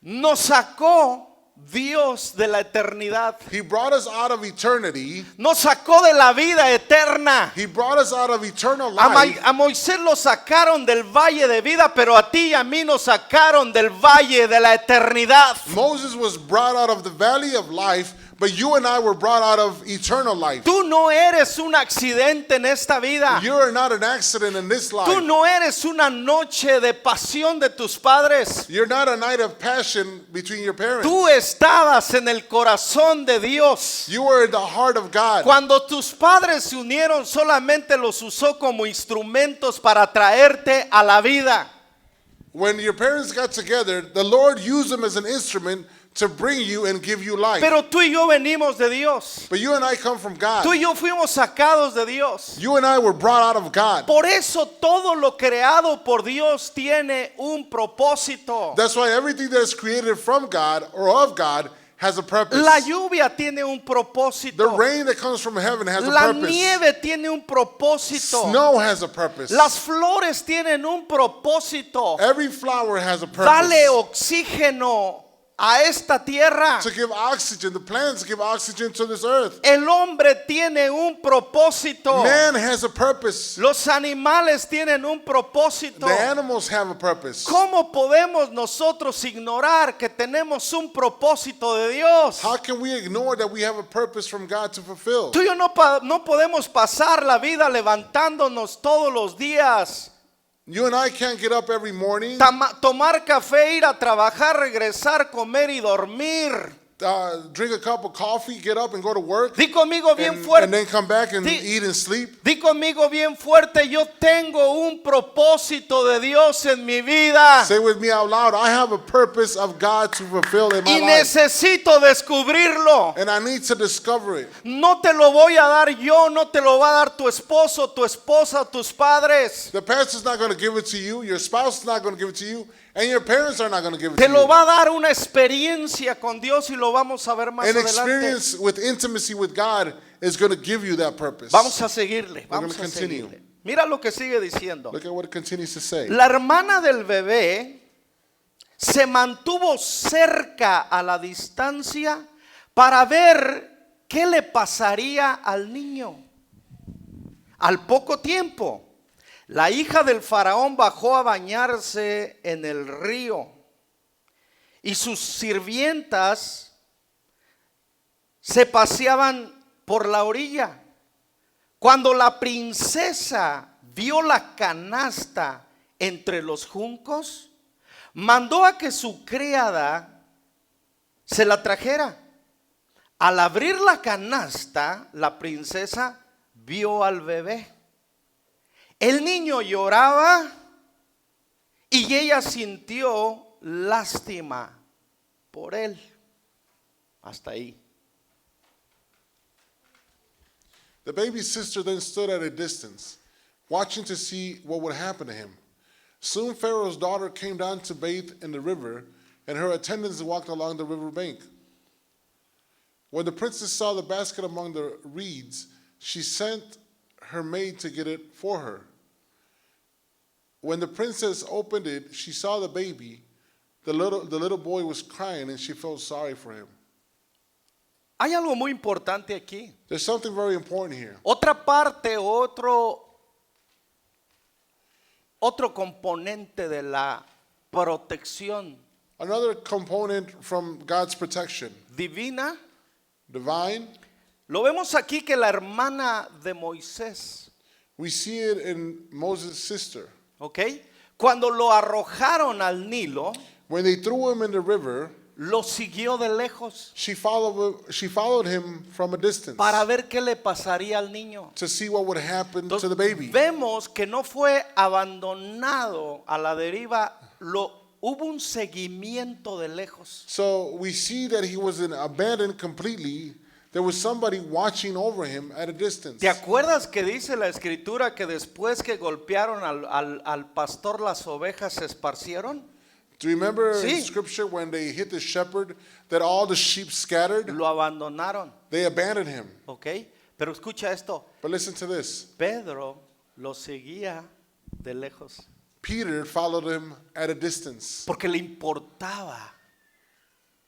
nos sacó Dios de la eternidad, He brought us out of eternity. nos sacó de la vida eterna. He brought us out of eternal A life. Moisés lo sacaron del valle de vida, pero a ti y a mí nos sacaron del valle de la eternidad. Moses was brought out of the valley of life, but you and I were brought out of eternal life. Tú no eres un accidente en esta vida. You are not an accident in this life. Tú no eres una noche de pasión de tus padres. You're not a night of passion between your parents. Tú estabas en el corazón de Dios. You were in the heart of God. Cuando tus padres se unieron, solamente los usó como instrumentos para traerte a la vida. When your parents got together, the Lord used them as an instrument to bring you and give you life. Pero tú y yo venimos de Dios. But you and I come from God. Tú y yo fuimos sacados de Dios. You and I were brought out of God. Por eso todo lo creado por Dios tiene un propósito. That's why everything that is created from God or of God has a purpose. La lluvia tiene un The propósito. rain that comes from heaven has a La purpose. nieve tiene un propósito. Snow has a purpose. Las flores tienen un propósito. Every flower has a Dale purpose. oxígeno a esta tierra. To give oxygen, the plants give oxygen to this earth. El hombre tiene un propósito. Man has a purpose. Los animales tienen un propósito. The animals have a purpose. ¿Cómo podemos nosotros ignorar que tenemos un propósito de Dios? How can we ignore that we have a purpose from God to fulfill? Tú y yo no podemos pasar la vida levantándonos todos los días, You and I can't get up every morning, tomar café, ir a trabajar, regresar, comer y dormir. drink a cup of coffee, get up and go to work, Di conmigo bien and fuerte. then come back and Di- eat and sleep. Di conmigo bien fuerte, yo tengo un propósito de Dios en mi vida Say with me out loud, I have a purpose of God to fulfill in my y life. necesito descubrirlo. And I need to discover it. No te lo voy a dar yo, no te lo va a dar tu esposo, tu esposa, tus padres. The pastor's not going to give it to you, your spouse is not going to give it to you, and your parents are not going to give it Te to lo you. va a dar una experiencia con Dios y lo vamos a ver más An adelante. experience with intimacy with God is going to give you that purpose. Vamos a seguirle, We're vamos a gonna continue. seguirle. Mira lo que sigue diciendo. Look at what it continues to say. La hermana del bebé se mantuvo cerca a la distancia para ver qué le pasaría al niño. Al poco tiempo, la hija del faraón bajó a bañarse en el río y sus sirvientas se paseaban por la orilla. Cuando la princesa vio la canasta entre los juncos, mandó a que su criada se la trajera. Al abrir la canasta, la princesa vio al bebé. El niño lloraba y ella sintió lástima por él. Hasta ahí. The baby's sister then stood at a distance, watching to see what would happen to him. Soon Pharaoh's daughter came down to bathe in the river, and her attendants walked along the river bank. When the princess saw the basket among the reeds, she sent her maid to get it for her. when the princess opened it, she saw the baby. The little boy was crying, and she felt sorry for him. Hay algo muy importante aquí. There's something very important here. Otra parte, otro componente de la protección Another component from God's protection, divina. divine. Lo vemos aquí que la hermana de Moisés, We see it in Moses' sister. ¿ok? Cuando lo arrojaron al Nilo, When they threw him in the river, lo siguió de lejos she followed him from a distance para ver qué le pasaría al niño. to see what would happen to Entonces, the baby. vemos que no fue abandonado a la deriva, hubo un seguimiento de lejos. So we see that he wasn't abandoned completely. There was somebody watching over him at a distance. ¿Te acuerdas que dice la escritura que después que golpearon al pastor las ovejas se esparcieron? Do you remember Sí. in scripture when they hit the shepherd that all the sheep scattered? Lo abandonaron, They abandoned him. ¿ok? Pero escucha esto, But listen to this. Pedro lo seguía de lejos Peter followed him at a distance porque le importaba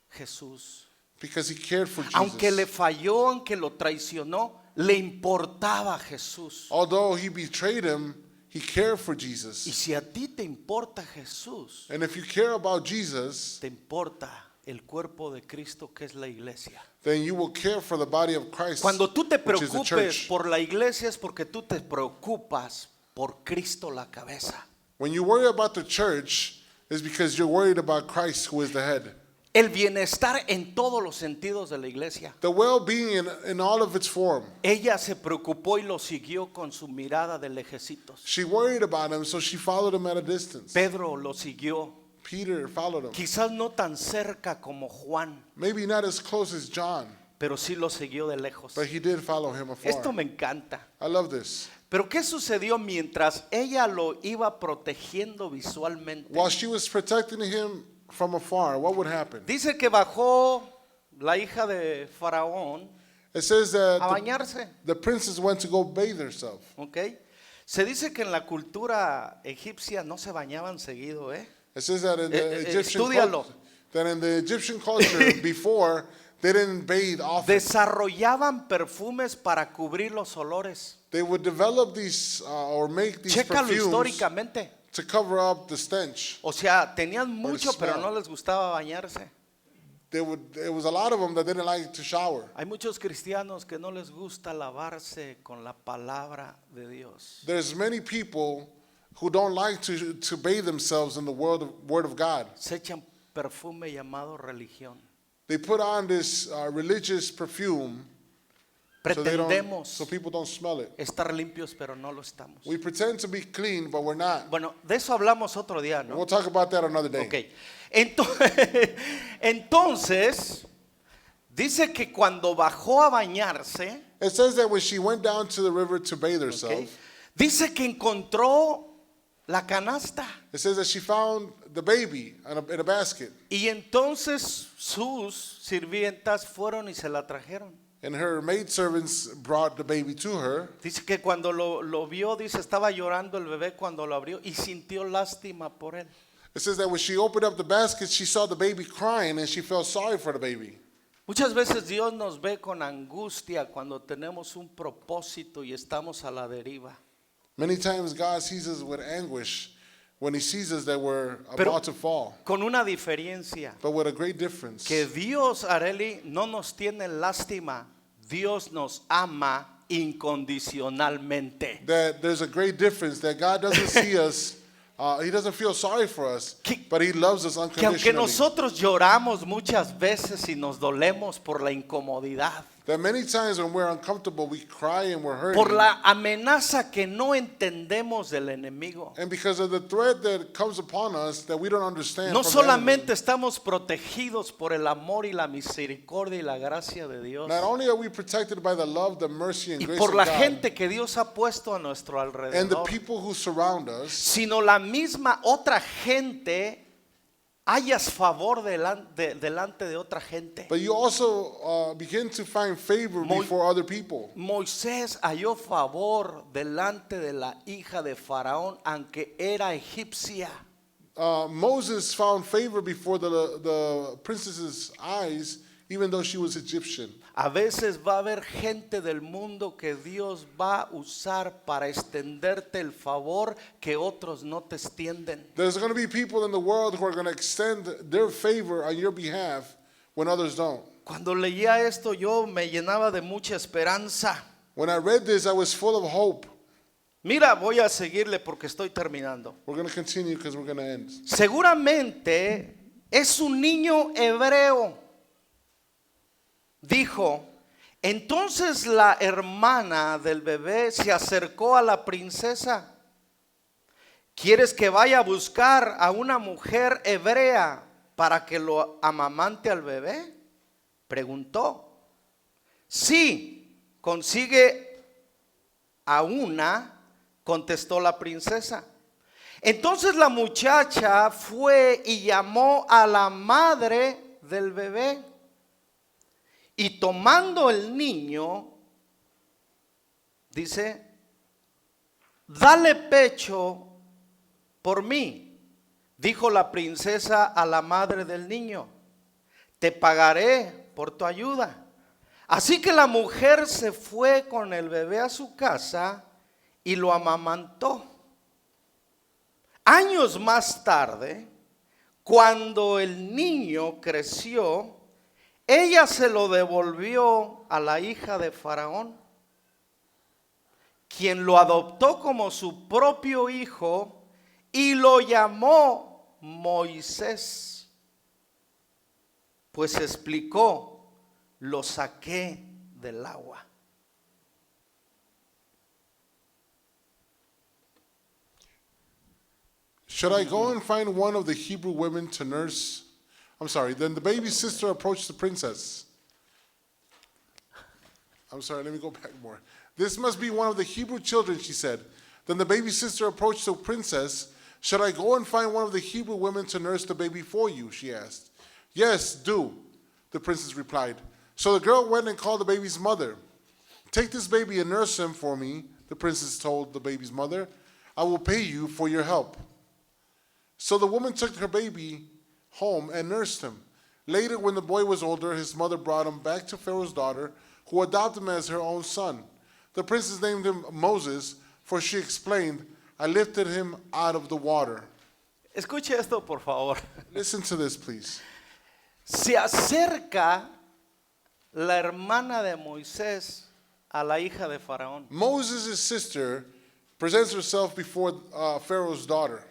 Jesús. because he cared for Aunque le Jesus. falló, aunque lo traicionó, le importaba Jesús. Although he betrayed him, he cared for Y Jesus. si a ti te importa Jesús, And if you care about Jesus, te importa el cuerpo de Cristo que es la iglesia. then you will care for the body of Christ, Cuando tú te which is the preocupes church. por la iglesia es porque tú te preocupas por Cristo la cabeza. When you worry about the church, it's because you're worried about Christ, who is the head. El bienestar en todos los sentidos de la iglesia. The well-being in all of its form. Ella se preocupó y lo siguió con su mirada de lejecitos. She worried about him, so she followed him at a distance. Pedro lo siguió, Peter followed him. quizás no tan cerca como Juan, Maybe not as close as John, pero sí lo siguió de lejos. but he did follow him Esto afar. me encanta. I love this. Pero ¿qué sucedió mientras ella lo iba protegiendo visualmente? While she was protecting him from afar, what would happen? Dice que bajó la hija de Faraón It says a that bañarse, the princess went to go bathe herself. ¿ok? Se dice que en la cultura egipcia no se bañaban seguido, ¿eh? It says that in the Egyptian Estúdialo. culture before, they didn't bathe often. Desarrollaban perfumes para cubrir los olores. They would develop these or make these Chécalo perfumes históricamente. to cover up the stench. O sea, tenían mucho, pero smell. no les gustaba bañarse. There was a lot of them that didn't like to shower. Hay muchos cristianos que no les gusta lavarse con la palabra de Dios. There's many people who don't like to bathe themselves in the word of God. Se echan perfume llamado religión. They put on this religious perfume Pretendemos so people don't smell it. estar limpios, pero no lo estamos. We pretend to be clean, but we're not. Bueno, de eso hablamos otro día, ¿no? We'll talk about that another day. Ok. Entonces, dice que cuando bajó a bañarse, It says that when she went down to the river to bathe herself, ok, dice que encontró la canasta. it says that she found the baby in a basket, Y entonces sus sirvientas fueron y se la trajeron. and her maidservants brought the baby to her. Dice que cuando lo vio, dice, estaba llorando el bebé cuando lo abrió y sintió lástima por él. It says that when she opened up the basket, she saw the baby crying, and she felt sorry for the baby. Muchas veces Dios nos ve con angustia cuando tenemos un propósito y estamos a la deriva. Many times God sees us with anguish when he sees us that we're Pero about to fall, con una diferencia, but with a great difference. que Dios, Areli, no nos tiene lástima, Dios nos ama incondicionalmente. That there's a great difference, that God doesn't see us, he doesn't feel sorry for us, but he loves us Que aunque unconditionally. nosotros lloramos muchas veces y nos dolemos por la incomodidad, That many times when we're uncomfortable, we cry and we're hurting. por la amenaza que no entendemos del enemigo, And because of the threat that comes upon us that we don't understand. no from the enemy. solamente estamos protegidos por el amor y la misericordia y la gracia de Dios, Not only are we protected by the love, the mercy, and y grace por of la God, gente que Dios ha puesto a nuestro and the alrededor, people who surround us, sino la misma otra gente hallas favor delante de otra gente. but you also begin to find favor Mo- before other people. Moisés halló favor delante de la hija de Faraón, aunque era egipcia. Moses found favor before the princess's eyes, even though she was Egyptian. A veces va a haber gente del mundo que Dios va a usar para extenderte el favor que otros no te extienden. There's going to be people in the world who are going to extend their favor on your behalf when others don't. Cuando leía esto yo me llenaba de mucha esperanza. When I read this, I was full of hope. Mira, voy a seguirle porque estoy terminando. We're going to continue because we're going to end. Seguramente es un niño hebreo. Dijo, entonces la hermana del bebé se acercó a la princesa. ¿Quieres que vaya a buscar a una mujer hebrea para que lo amamante al bebé? Preguntó. Sí, consigue a una, contestó la princesa. Entonces la muchacha fue y llamó a la madre del bebé. Y tomando el niño, dice, dale pecho por mí, dijo la princesa a la madre del niño, te pagaré por tu ayuda. Así que la mujer se fue con el bebé a su casa y lo amamantó. Años más tarde, cuando el niño creció, ella se lo devolvió a la hija de Faraón, quien lo adoptó como su propio hijo y lo llamó Moisés. Pues explicó, lo saqué del agua. Should I go and find one of the Hebrew women to nurse? I'm sorry. Then the baby's sister approached the princess. I'm sorry, let me go back more. This must be one of the Hebrew children, she said. Then the baby's sister approached the princess. Should I go and find one of the Hebrew women to nurse the baby for you? She asked. Yes, do, the princess replied. So the girl went and called the baby's mother. Take this baby and nurse him for me, the princess told the baby's mother. I will pay you for your help. So the woman took her baby home and nursed him. Later, when the boy was older, his mother brought him back to Pharaoh's daughter, who adopted him as her own son. The princess named him Moses, for she explained, I lifted him out of the water. Escuche esto, por favor. Listen to this, please. Se acerca la hermana de Moisés a la hija de Faraón. Moses' sister presents herself before Pharaoh's daughter.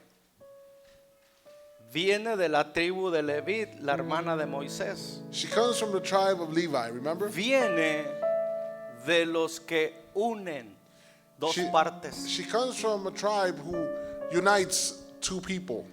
Viene de la tribu de Leví, la hermana de Moisés. She comes from the tribe of Levi, remember? Viene de los que unen dos partes. She comes from a tribe who unites two people.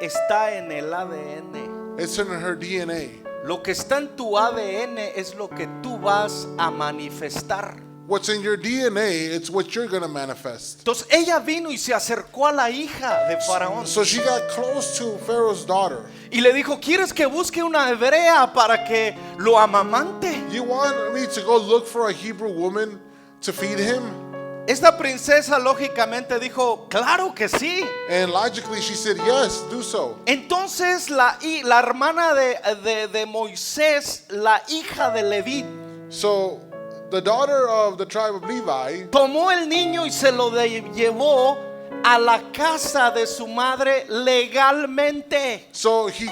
Está en el ADN. It's in her DNA. Lo que está en tu ADN es lo que tú vas a manifestar. What's in your DNA, it's what you're going to manifest. Entonces ella vino y se acercó a la hija de Faraón. So she got close to Pharaoh's daughter. Y le dijo, ¿quieres que busque una hebrea para que lo amamante? You want me to go look for a Hebrew woman to feed him? Esta princesa lógicamente dijo, claro que sí. And logically she said, yes, do so. Entonces la hermana de Moisés, la hija de Leví, So the daughter of the tribe of Levi tomó el niño y se lo llevó a la casa de su madre legalmente. So he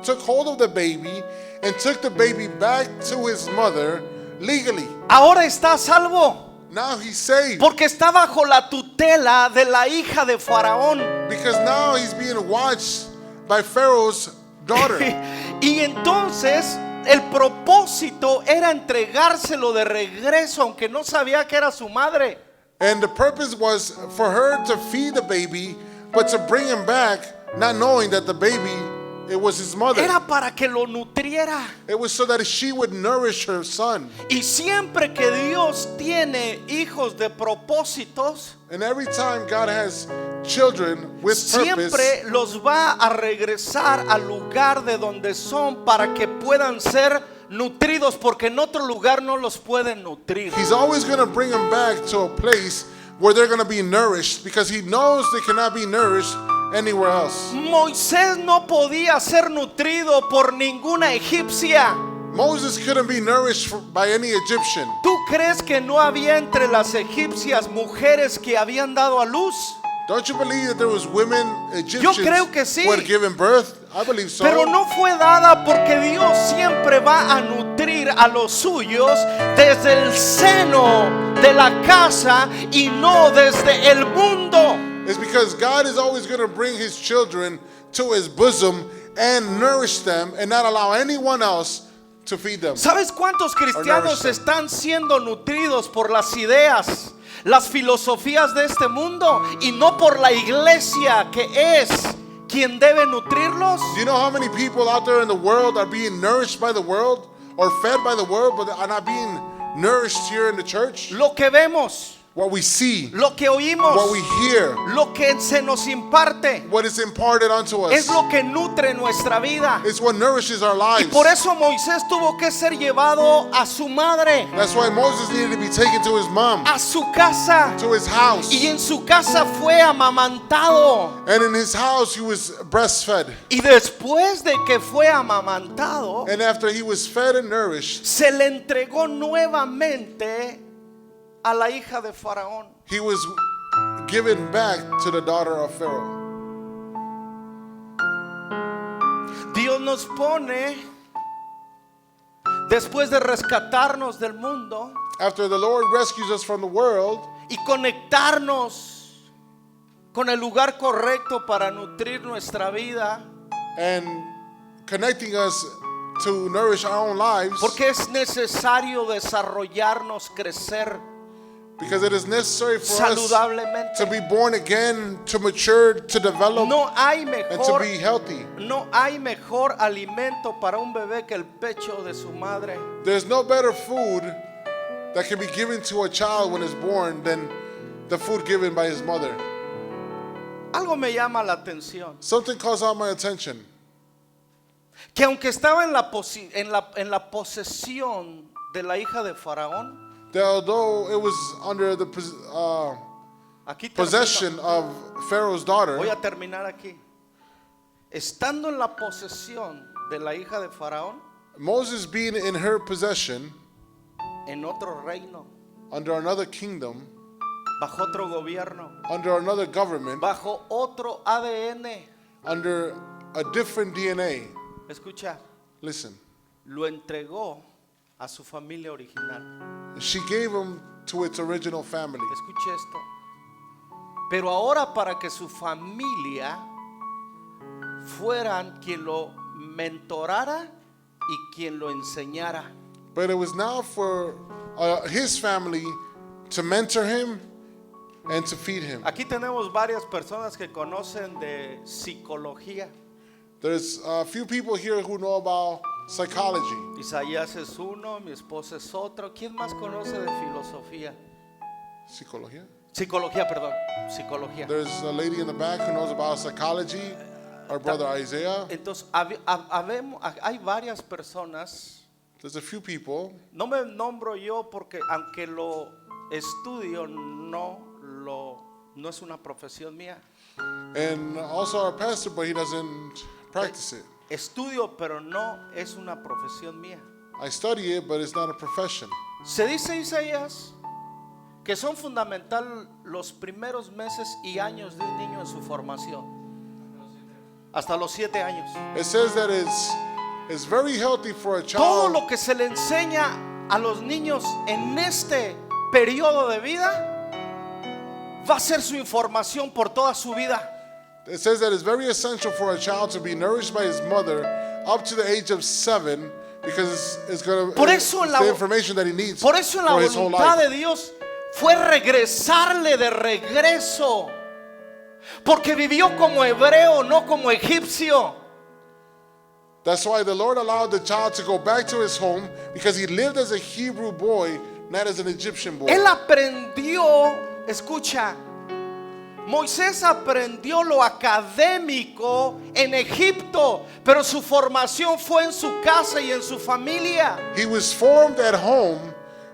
took hold of the baby and took the baby back to his mother legally. Ahora está a salvo. Now he's saved Porque está bajo la tutela de la hija de Faraón. because now he's being watched by Pharaoh's daughter. Y entonces el propósito era entregárselo de regreso, aunque no sabía que era su madre. And the purpose was for her to feed the baby, but to bring him back, not knowing that the baby, it was his mother. Era para que lo nutriera. It was so that she would nourish her son. Y siempre que Dios tiene hijos de propósitos, And every time God has children with purpose, siempre los va a regresar al lugar de donde son para que puedan ser nutridos, porque en otro lugar no los pueden nutrir. He's always going to bring them back to a place where they're going to be nourished, because he knows they cannot be nourished anywhere else. Moisés no podía ser nutrido por ninguna egipcia. Moses couldn't be nourished by any Egyptian. ¿Tú crees que no había entre las egipcias mujeres que habían dado a luz? Don't you believe that there was women Yo Egyptians creo que sí. who had given birth? I believe so. Pero no fue dada, porque Dios siempre va a nutrir a los suyos desde el seno de la casa y no desde el mundo. It's because God is always going to bring his children to his bosom and nourish them and not allow anyone else to feed them. ¿Sabes cuántos cristianos están siendo nutridos por las ideas, las filosofías de este mundo y no por la iglesia, que es quien debe nutrirlos? Do you know how many people out there in the world are being nourished by the world or fed by the world, but are not being nourished here in the church? Lo que vemos, What we see, lo que oímos, what we hear, lo que se nos imparte, what is imparted unto us, es lo que nutre nuestra vida. it's what nourishes our Y lives. por eso Moisés tuvo que ser llevado a su madre, That's why Moses needed to be taken to his mom, a su casa, to his house. y en su casa fue amamantado. And in his house, he was breastfed. Y después de que fue amamantado, And after he was fed and nourished, se le entregó nuevamente a la hija de Faraón. he was given back to the daughter of Pharaoh. Dios nos pone, después de rescatarnos del mundo After the Lord rescues us from the world y conectarnos con el lugar correcto para nutrir nuestra vida, and connecting us to nourish our own lives, porque es necesario desarrollarnos, crecer because it is necessary for us saludablemente. to be born again, to mature, to develop, No hay and to mejor, be healthy. no hay mejor alimento para un bebé que el pecho de su madre. There's no better food that can be given to a child when it's born than the food given by his mother. Algo me llama la atención, Something calls out my attention. que aunque estaba en la posesión de la hija de Faraón, That although it was under the aquí termino. possession of Pharaoh's daughter, Voy a terminar aquí. Estando en la posesión de la hija de Faraón, Moses being in her possession en otro reino, under another kingdom, bajo otro gobierno, under another government, bajo otro ADN, under a different DNA. escucha, Listen, lo entregó a su familia original. she gave him to its original family. Escuche esto. Pero ahora, para que su familia fueran quien lo mentorara y quien lo enseñara. But it was now for his family to mentor him and to feed him. Aquí tenemos varias personas que conocen de psicología. There's a few people here who know about psychology. Isaías es uno, mi esposa es otro. ¿Quién más conoce de filosofía? Psicología? Psicología, perdón. Psicología. There's a lady in the back who knows about psychology. Our brother Isaiah. Entonces, hay varias personas. There's a few people. No me nombro yo porque aunque lo estudio, no es una profesión mía. And also our pastor, but he doesn't practice it. Estudio, pero no es una profesión mía. I study it, but it's not a profession. Se dice, Isaías, que son fundamental los primeros meses y años de un niño en su formación. Hasta los 7 años. It says that it's very healthy for a Todo child. lo que se le enseña a los niños en este periodo de vida va a ser su información por toda su vida. It says that it's very essential for a child to be nourished by his mother up to the age of 7, because it's going Por to eso it's en la- the information that he needs Por eso en la for his whole voluntad life. de Dios fue regresarle de regreso, porque vivió como hebreo, no como egipcio. That's why the Lord allowed the child to go back to his home, because he lived as a Hebrew boy, not as an Egyptian boy. Él aprendió, escucha, Moisés aprendió lo académico en Egipto, pero su formación fue en su casa y en su familia. He was formed at home,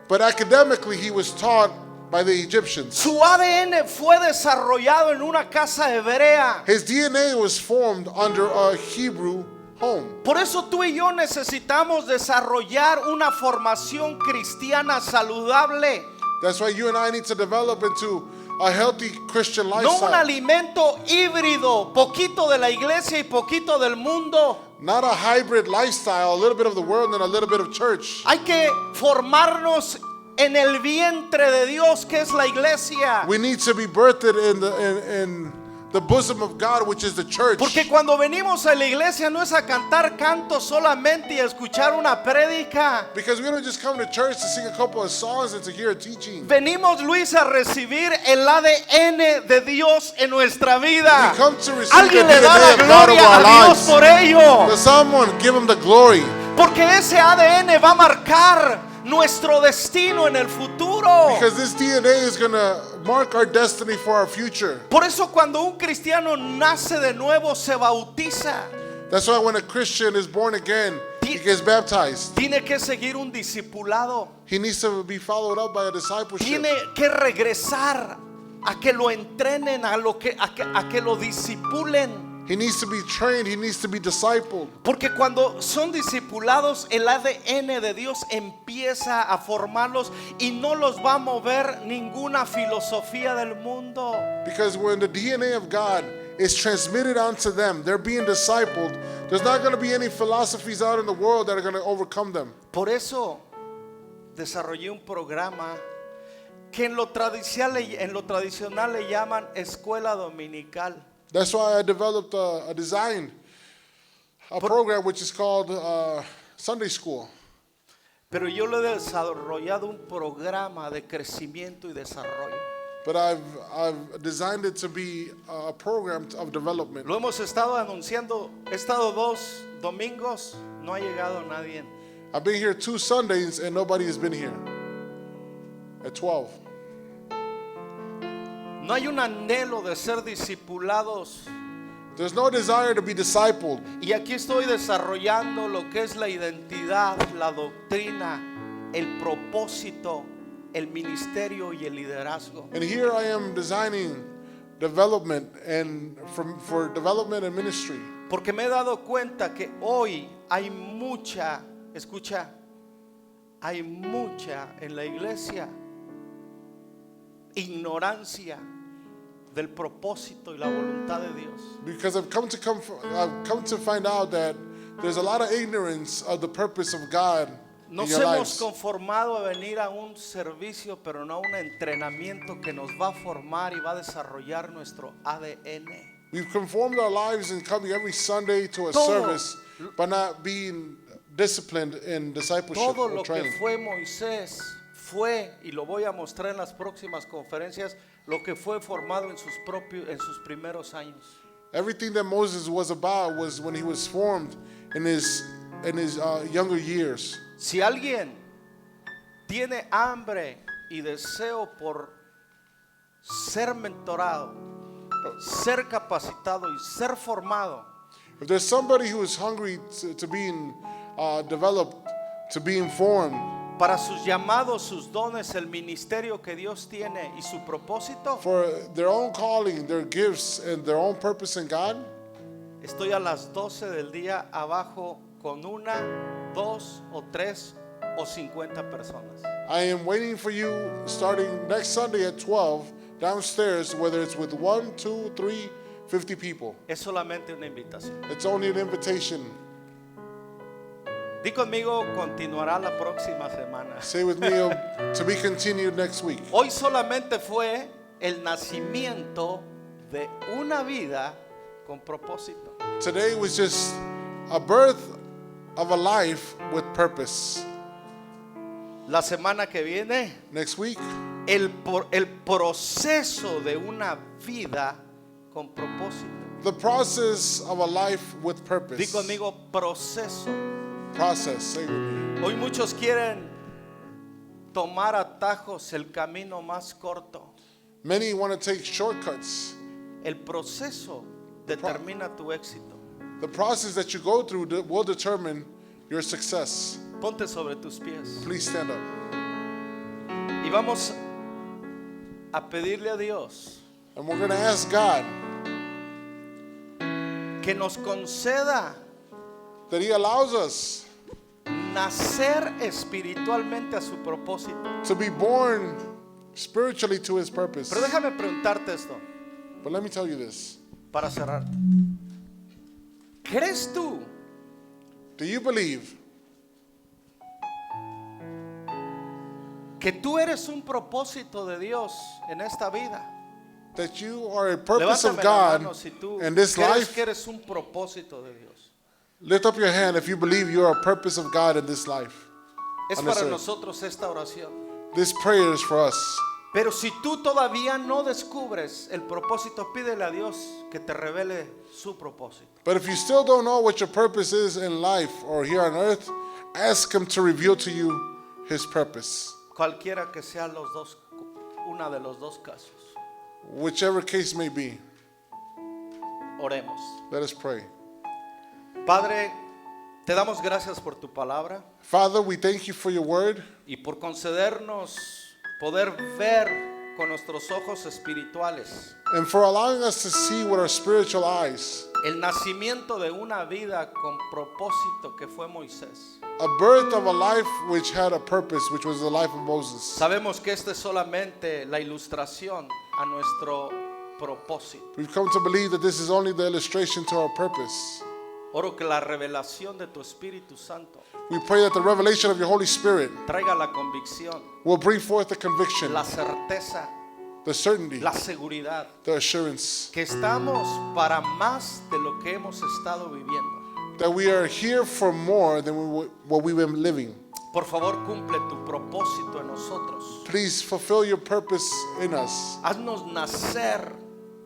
but academically he was taught by the Egyptians. Su ADN fue desarrollado en una casa hebrea. His DNA was formed under a Hebrew home. Por eso tú y yo necesitamos desarrollar una formación cristiana saludable. That's why you and I need to develop into a healthy Christian No un lifestyle. alimento híbrido, poquito de la iglesia y poquito del mundo. Not a hybrid lifestyle, a little bit of the world and a little bit of church. Hay que formarnos en el vientre de Dios, que es la iglesia. We need to be birthed in the bosom of God, which is the church. Porque cuando venimos a la iglesia no es a cantar cantos solamente y a escuchar una prédica. Because we don't just come to church to sing a couple of songs and to hear a teaching. Venimos, Luis, a recibir el ADN de Dios en nuestra vida. We come to receive Alguien the le da la DNA of God over gloria our a Dios lives. por ello. To someone, give him the glory. Porque ese ADN va a marcar nuestro destino en el futuro. Because this DNA is going to mark our destiny for our future. Por eso cuando un cristiano nace de nuevo se bautiza. That's why when a Christian is born again, he gets baptized. Tiene que seguir un discipulado. He needs to be followed up by a discipleship. Tiene que regresar a que lo entrenen, a que lo discipulen. He needs to be trained. He needs to be discipled. Porque cuando son discipulados, el ADN de Dios empieza a formarlos y no los va a mover ninguna filosofía del mundo. Because when the DNA of God is transmitted onto them, they're being discipled. There's not going to be any philosophies out in the world that are going to overcome them. Por eso desarrollé un programa que en lo tradicional le llaman escuela dominical. That's why I developed a program which is called Sunday School. Pero yo le he desarrollado un programa de crecimiento y desarrollo. But I've designed it to be a program of development. Lo hemos estado anunciando. He estado 2 domingos, no ha llegado nadie. I've been here 2 Sundays and nobody has been here. At 12. No hay un anhelo de ser discipulados. There's no desire to be discipled. Y aquí estoy desarrollando lo que es la identidad, la doctrina, el propósito, el ministerio y el liderazgo. And here I am designing development and for development and ministry. Porque me he dado cuenta que hoy hay mucha, escucha, hay mucha en la iglesia ignorancia del propósito y la voluntad de Dios. Because I've come to find out that there's a lot of ignorance of the purpose of God in Nos your hemos lives. conformado a venir a un servicio, pero no a un entrenamiento que nos va a formar y va a desarrollar nuestro ADN. We've conformed our lives in coming every Sunday to a Todo. service, but not being disciplined in discipleship Todo or lo que training. fue Moisés fue, y lo voy a mostrar en las próximas conferencias, lo que fue formado en sus primeros años. Everything that Moses was about was when he was formed in his younger years. Si alguien tiene hambre y deseo por ser mentorado, ser capacitado y ser formado, If there's somebody who is hungry to being developed, to be informed, para sus llamados, sus dones, el ministerio que Dios tiene y su propósito, for their own calling, their gifts, and their own purpose in God, estoy a las 12 del día abajo con 1, 2 o 3 o 50 personas. I am waiting for you starting next Sunday at 12 downstairs, whether it's with 1, 2, 3, 50 people. Es solamente una invitación. It's only an invitation. Di conmigo, continuará la próxima semana. Say with me, to be continued next week. Hoy solamente fue el nacimiento de una vida con propósito. Today was just a birth of a life with purpose. La semana que viene, Next week, el proceso de una vida con propósito. the process of a life with purpose. Di conmigo, proceso. Process. Say with me. Hoy muchos quieren tomar atajos, el camino más corto. Many want to take shortcuts. El proceso determina tu éxito. The process that you go through will determine your success. Ponte sobre tus pies. Please stand up. Y vamos a pedirle a Dios And we're going to ask God que nos conceda that He allows us nacer espiritualmente a su propósito. to be born spiritually to His purpose. Pero déjame preguntarte esto But let me tell you this. para cerrar. ¿Crees tú Do you believe que tú eres un propósito de Dios en esta vida? that you are a purpose of Levántame la God mano si tú in this crees life? que eres un propósito de Dios. Lift up your hand if you believe you are a purpose of God in this life. Es On para this earth. nosotros esta oración. This prayer is for us. Pero si tú todavía no descubres el propósito, pídele a Dios que te revele su propósito. But if you still don't know what your purpose is in life or here on earth, ask Him to reveal to you His purpose. Cualquiera que sea los dos, una de los dos casos. Whichever case may be, Oremos. let us pray. Padre, te damos gracias por tu palabra Father, we thank you for your word y por concedernos poder ver con nuestros ojos espirituales and for allowing us to see with our spiritual eyes el nacimiento de una vida con propósito que fue Moisés. a birth of a life which had a purpose, which was the life of Moses. Sabemos que esta es solamente la ilustración a nuestro propósito. We've come to believe that this is only the illustration to our purpose. Oro que la revelación de tu Espíritu Santo We pray that the revelation of your Holy Spirit traiga la convicción, will bring forth the conviction, la certeza, the certainty, la seguridad the assurance que estamos para más de lo que hemos estado viviendo. that we are here for more than what we've been living. Por favor, cumple tu propósito en nosotros. Please fulfill your purpose in us. Haznos nacer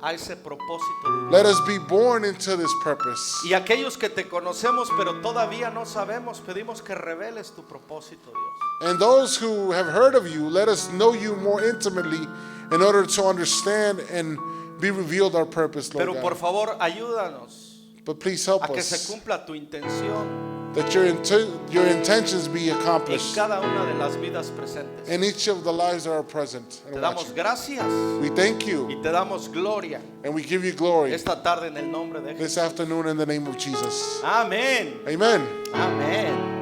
a ese propósito de Dios. Let us be born into this purpose. Y aquellos que te conocemos pero todavía no sabemos, pedimos que reveles tu propósito, Dios. And those who have heard of you, let us know you more intimately in order to understand and be revealed our purpose, Lord Pero por God. favor, ayúdanos But please help a que se us cumpla tu intención that your intentions be en accomplished cada una de las vidas presentes. in each of the lives that are present Te and damos watching. gracias We thank y you te damos gloria and we give you glory esta tarde en el nombre de Jesús. this afternoon in the name of Jesus. Amén. Amen. Amén.